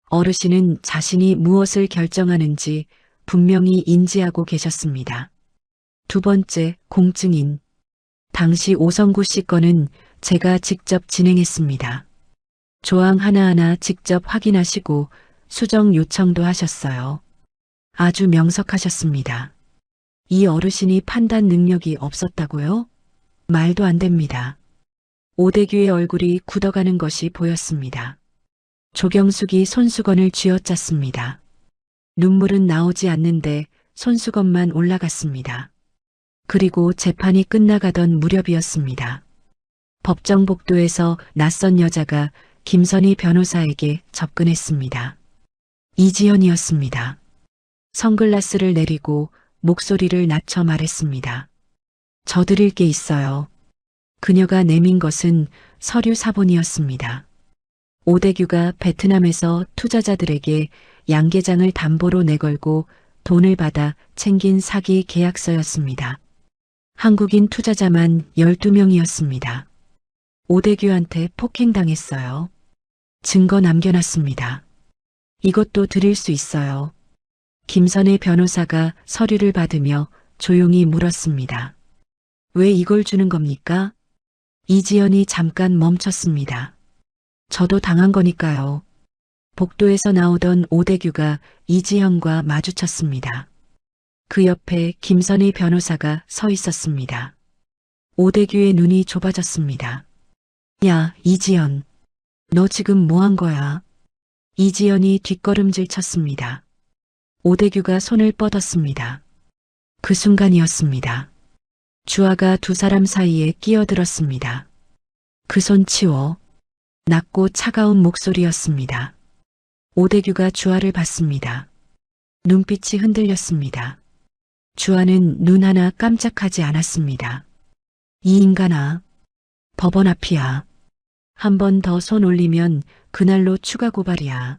어르신은 자신이 무엇을 결정하는지 분명히 인지하고 계셨습니다. 두 번째, 공증인. 당시 오성구 씨 건은 제가 직접 진행했습니다. 조항 하나하나 직접 확인하시고 수정 요청도 하셨어요. 아주 명석하셨습니다. 이 어르신이 판단 능력이 없었다고요? 말도 안 됩니다. 오대규의 얼굴이 굳어가는 것이 보였습니다. 조경숙이 손수건을 쥐어짰습니다. 눈물은 나오지 않는데 손수건만 올라갔습니다. 그리고 재판이 끝나가던 무렵이었습니다. 법정 복도에서 낯선 여자가 김선희 변호사에게 접근했습니다. 이지연이었습니다. 선글라스를 내리고 목소리를 낮춰 말했습니다. 저 드릴 게 있어요. 그녀가 내민 것은 서류 사본이었습니다. 오대규가 베트남에서 투자자들에게 양계장을 담보로 내걸고 돈을 받아 챙긴 사기 계약서였습니다. 한국인 투자자만 12명이었습니다. 오대규한테 폭행당했어요. 증거 남겨놨습니다. 이것도 드릴 수 있어요. 김선의 변호사가 서류를 받으며 조용히 물었습니다. 왜 이걸 주는 겁니까? 이지연이 잠깐 멈췄습니다. 저도 당한 거니까요. 복도에서 나오던 오대규가 이지현과 마주쳤습니다. 그 옆에 김선희 변호사가 서 있었습니다. 오대규의 눈이 좁아졌습니다. 야, 이지연. 너 지금 뭐 한 거야? 이지연이 뒷걸음질 쳤습니다. 오대규가 손을 뻗었습니다. 그 순간이었습니다. 주아가 두 사람 사이에 끼어들었습니다. 그 손 치워. 낮고 차가운 목소리였습니다. 오대규가 주아를 봤습니다. 눈빛이 흔들렸습니다. 주아는 눈 하나 깜짝하지 않았습니다. 이 인간아. 법원 앞이야. 한 번 더 손 올리면 그날로 추가 고발이야.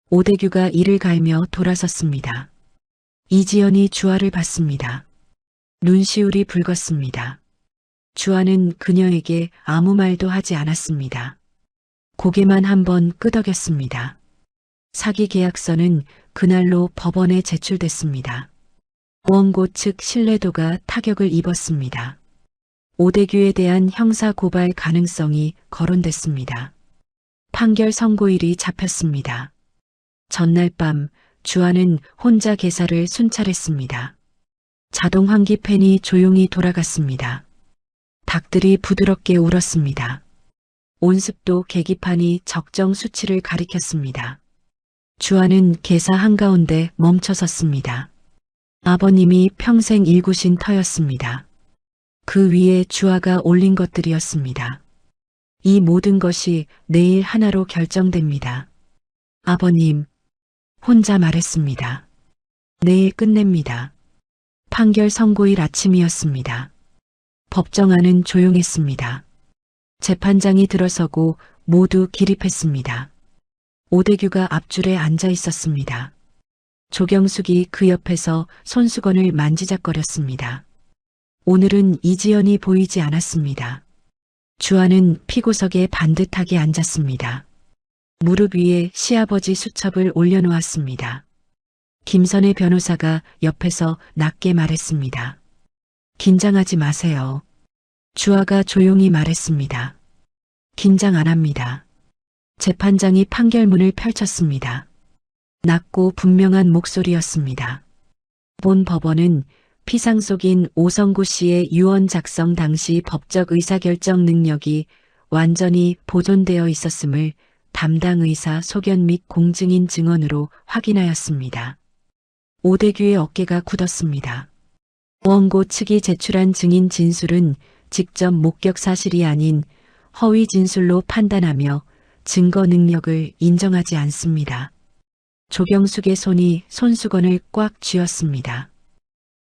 오대규가 이를 갈며 돌아섰습니다. 이지연이 주아를 봤습니다. 눈시울이 붉었습니다. 주아는 그녀에게 아무 말도 하지 않았습니다. 고개만 한번 끄덕였습니다. 사기 계약서는 그날로 법원에 제출됐습니다. 원고 측 신뢰도가 타격을 입었습니다. 오대규에 대한 형사 고발 가능성이 거론됐습니다. 판결 선고일이 잡혔습니다. 전날 밤 주아는 혼자 계사를 순찰했습니다. 자동 환기 팬이 조용히 돌아갔습니다. 닭들이 부드럽게 울었습니다. 온습도 계기판이 적정 수치를 가리켰습니다. 주아는 계사 한가운데 멈춰섰습니다. 아버님이 평생 일구신 터였습니다. 그 위에 주아가 올린 것들이었습니다. 이 모든 것이 내일 하나로 결정됩니다. 아버님, 혼자 말했습니다. 내일 끝냅니다. 판결 선고일 아침이었습니다. 법정 안은 조용했습니다. 재판장이 들어서고 모두 기립했습니다. 오대규가 앞줄에 앉아 있었습니다. 조경숙이 그 옆에서 손수건을 만지작거렸습니다. 오늘은 이지연이 보이지 않았습니다. 주아는 피고석에 반듯하게 앉았습니다. 무릎 위에 시아버지 수첩을 올려놓았습니다. 김선의 변호사가 옆에서 낮게 말했습니다. 긴장하지 마세요. 주아가 조용히 말했습니다. 긴장 안 합니다. 재판장이 판결문을 펼쳤습니다. 낮고 분명한 목소리였습니다. 본 법원은 피상속인 오성구 씨의 유언 작성 당시 법적 의사결정 능력이 완전히 보존되어 있었음을 담당 의사 소견 및 공증인 증언으로 확인하였습니다. 오대규의 어깨가 굳었습니다. 원고 측이 제출한 증인 진술은 직접 목격 사실이 아닌 허위 진술로 판단하며 증거 능력을 인정하지 않습니다. 조경숙의 손이 손수건을 꽉 쥐었습니다.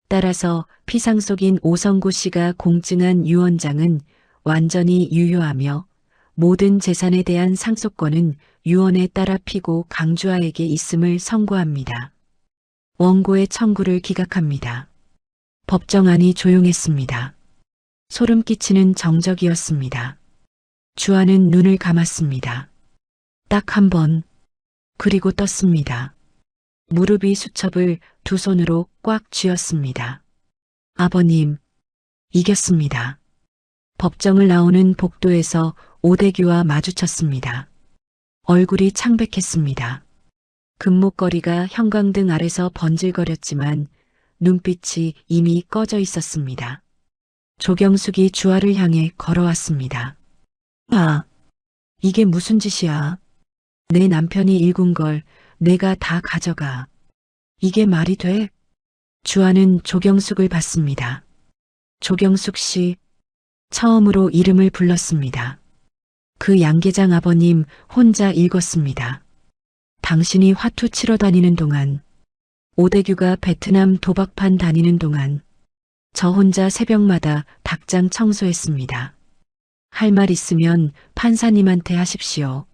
따라서 피상속인 오성구 씨가 공증한 유언장은 완전히 유효하며 모든 재산에 대한 상속권은 유언에 따라 피고 강주아에게 있음을 선고합니다. 원고의 청구를 기각합니다. 법정안이 조용했습니다. 소름 끼치는 정적이었습니다. 주아는 눈을 감았습니다. 딱 한 번, 그리고 떴습니다. 무릎이 수첩을 두 손으로 꽉 쥐었습니다. 아버님, 이겼습니다. 법정을 나오는 복도에서 오대규와 마주쳤습니다. 얼굴이 창백했습니다. 금목걸이가 형광등 아래서 번질거렸지만 눈빛이 이미 꺼져 있었습니다. 조경숙이 주아를 향해 걸어왔습니다. 아, 이게 무슨 짓이야? 내 남편이 일군 걸 내가 다 가져가. 이게 말이 돼? 주아는 조경숙을 봤습니다. 조경숙 씨, 처음으로 이름을 불렀습니다. 그 양계장 아버님 혼자 읽었습니다. 당신이 화투 치러 다니는 동안, 오대규가 베트남 도박판 다니는 동안, 저 혼자 새벽마다 닭장 청소했습니다. 할 말 있으면 판사님한테 하십시오.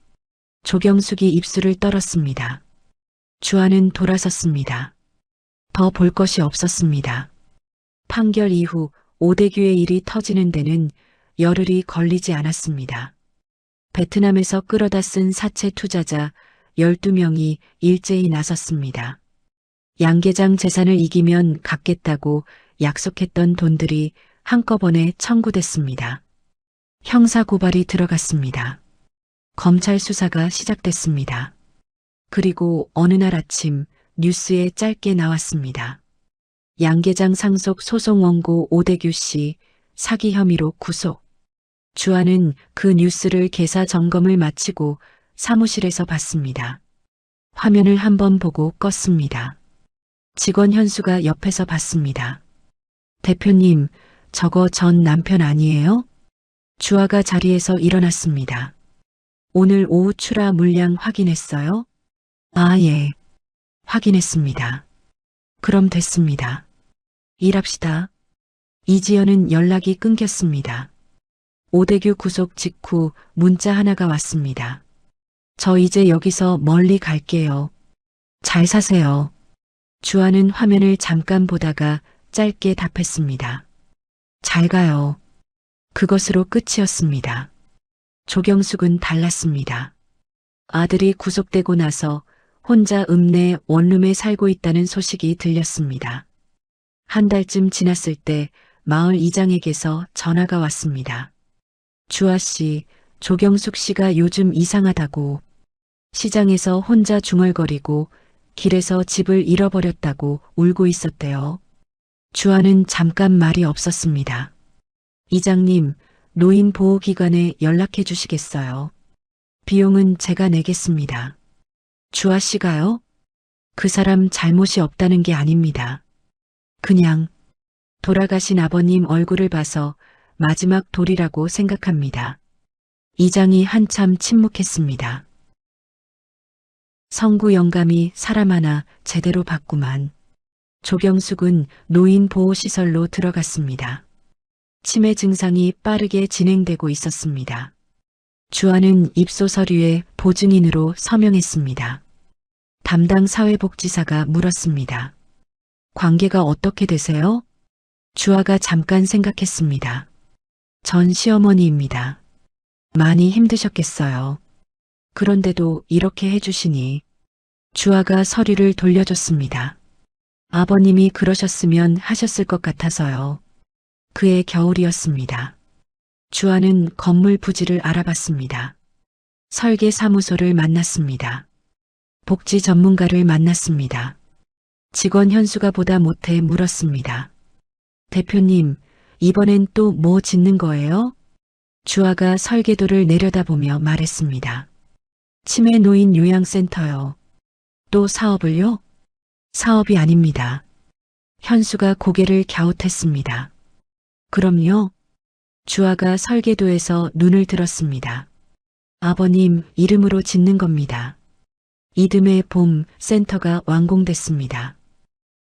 조경숙이 입술을 떨었습니다. 주아는 돌아섰습니다. 더 볼 것이 없었습니다. 판결 이후 오대규의 일이 터지는 데는 열흘이 걸리지 않았습니다. 베트남에서 끌어다 쓴 사채 투자자 12명이 일제히 나섰습니다. 양계장 재산을 이기면 갚겠다고 약속했던 돈들이 한꺼번에 청구됐습니다. 형사 고발이 들어갔습니다. 검찰 수사가 시작됐습니다. 그리고 어느 날 아침 뉴스에 짧게 나왔습니다. 양계장 상속 소송 원고 오대규 씨 사기 혐의로 구속. 주한은 그 뉴스를 개사 점검을 마치고 사무실에서 봤습니다. 화면을 한번 보고 껐습니다. 직원 현수가 옆에서 봤습니다. 대표님, 저거 전 남편 아니에요? 주아가 자리에서 일어났습니다. 오늘 오후 출하 물량 확인했어요? 아, 예. 확인했습니다. 그럼 됐습니다. 일합시다. 이지연은 연락이 끊겼습니다. 오대규 구속 직후 문자 하나가 왔습니다. 저 이제 여기서 멀리 갈게요. 잘 사세요. 주아는 화면을 잠깐 보다가 짧게 답했습니다. 잘 가요. 그것으로 끝이었습니다. 조경숙은 달랐습니다. 아들이 구속되고 나서 혼자 읍내 원룸에 살고 있다는 소식이 들렸습니다. 한 달쯤 지났을 때 마을 이장에게서 전화가 왔습니다. 주아 씨, 조경숙 씨가 요즘 이상하다고. 시장에서 혼자 중얼거리고 길에서 집을 잃어버렸다고 울고 있었대요. 주아는 잠깐 말이 없었습니다. 이장님, 노인보호기관에 연락해 주시겠어요? 비용은 제가 내겠습니다. 주아 씨가요? 그 사람 잘못이 없다는 게 아닙니다. 그냥 돌아가신 아버님 얼굴을 봐서 마지막 돌이라고 생각합니다. 이장이 한참 침묵했습니다. 성구 영감이 사람 하나 제대로 봤구만. 조경숙은 노인보호시설로 들어갔습니다. 치매 증상이 빠르게 진행되고 있었습니다. 주아는 입소 서류에 보증인으로 서명했습니다. 담당 사회복지사가 물었습니다. 관계가 어떻게 되세요? 주아가 잠깐 생각했습니다. 전 시어머니입니다. 많이 힘드셨겠어요. 그런데도 이렇게 해주시니. 주아가 서류를 돌려줬습니다. 아버님이 그러셨으면 하셨을 것 같아서요. 그해 겨울이었습니다. 주아는 건물 부지를 알아봤습니다. 설계사무소를 만났습니다. 복지 전문가를 만났습니다. 직원 현수가 보다 못해 물었습니다. 대표님, 이번엔 또 뭐 짓는 거예요? 주아가 설계도를 내려다보며 말했습니다. 치매 노인 요양센터요. 또 사업을요? 사업이 아닙니다. 현수가 고개를 갸웃했습니다. 그럼요? 주아가 설계도에서 눈을 들었습니다. 아버님 이름으로 짓는 겁니다. 이듬해 봄 센터가 완공됐습니다.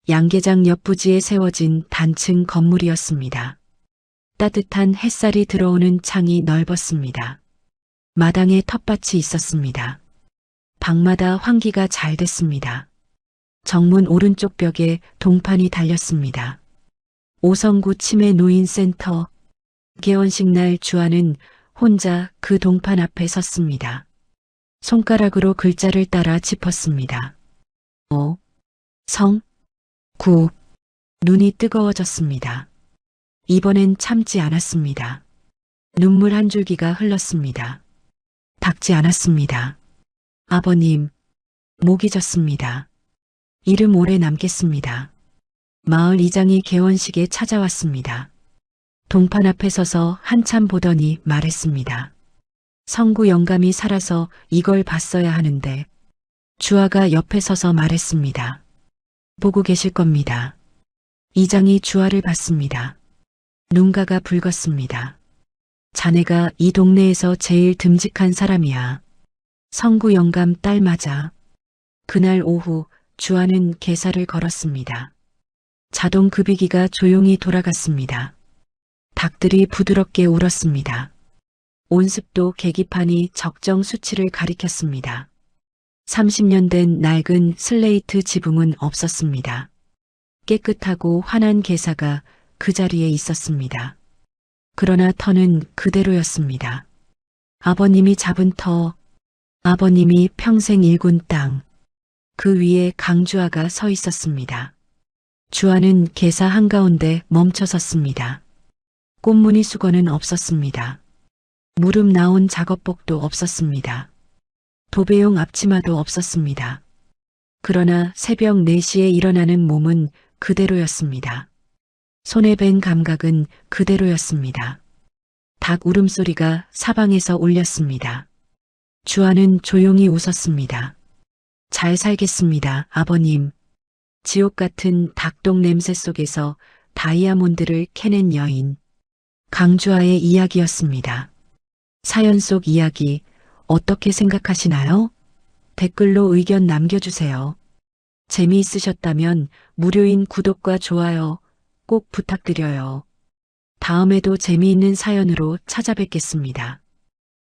양계장 옆 부지에 세워진 단층 건물이었습니다. 따뜻한 햇살이 들어오는 창이 넓었습니다. 마당에 텃밭이 있었습니다. 방마다 환기가 잘 됐습니다. 정문 오른쪽 벽에 동판이 달렸습니다. 오성구 치매 노인센터. 개원식 날 주아는 혼자 그 동판 앞에 섰습니다. 손가락으로 글자를 따라 짚었습니다. 성, 구. 눈이 뜨거워졌습니다. 이번엔 참지 않았습니다. 눈물 한 줄기가 흘렀습니다. 닦지 않았습니다. 아버님, 목이 졌습니다. 이름 오래 남겠습니다. 마을 이장이 개원식에 찾아왔습니다. 동판 앞에 서서 한참 보더니 말했습니다. 성구 영감이 살아서 이걸 봤어야 하는데. 주아가 옆에 서서 말했습니다. 보고 계실 겁니다. 이장이 주아를 봤습니다. 눈가가 붉었습니다. 자네가 이 동네에서 제일 듬직한 사람이야. 성구 영감 딸 맞아. 그날 오후 주아는 계사를 걸었습니다. 자동 급이기가 조용히 돌아갔습니다. 닭들이 부드럽게 울었습니다. 온습도 계기판이 적정 수치를 가리켰습니다. 30년 된 낡은 슬레이트 지붕은 없었습니다. 깨끗하고 환한 게사가 그 자리에 있었습니다. 그러나 터는 그대로였습니다. 아버님이 잡은 터, 아버님이 평생 일군 땅, 그 위에 강주아가 서 있었습니다. 주아는 게사 한가운데 멈춰 섰습니다. 꽃무늬 수건은 없었습니다. 무릎 나온 작업복도 없었습니다. 도배용 앞치마도 없었습니다. 그러나 새벽 4시에 일어나는 몸은 그대로였습니다. 손에 밴 감각은 그대로였습니다. 닭 울음소리가 사방에서 울렸습니다. 주아는 조용히 웃었습니다. 잘 살겠습니다, 아버님. 지옥 같은 닭똥 냄새 속에서 다이아몬드를 캐낸 여인. 강주아의 이야기였습니다. 사연 속 이야기 어떻게 생각하시나요? 댓글로 의견 남겨주세요. 재미있으셨다면 무료인 구독과 좋아요 꼭 부탁드려요. 다음에도 재미있는 사연으로 찾아뵙겠습니다.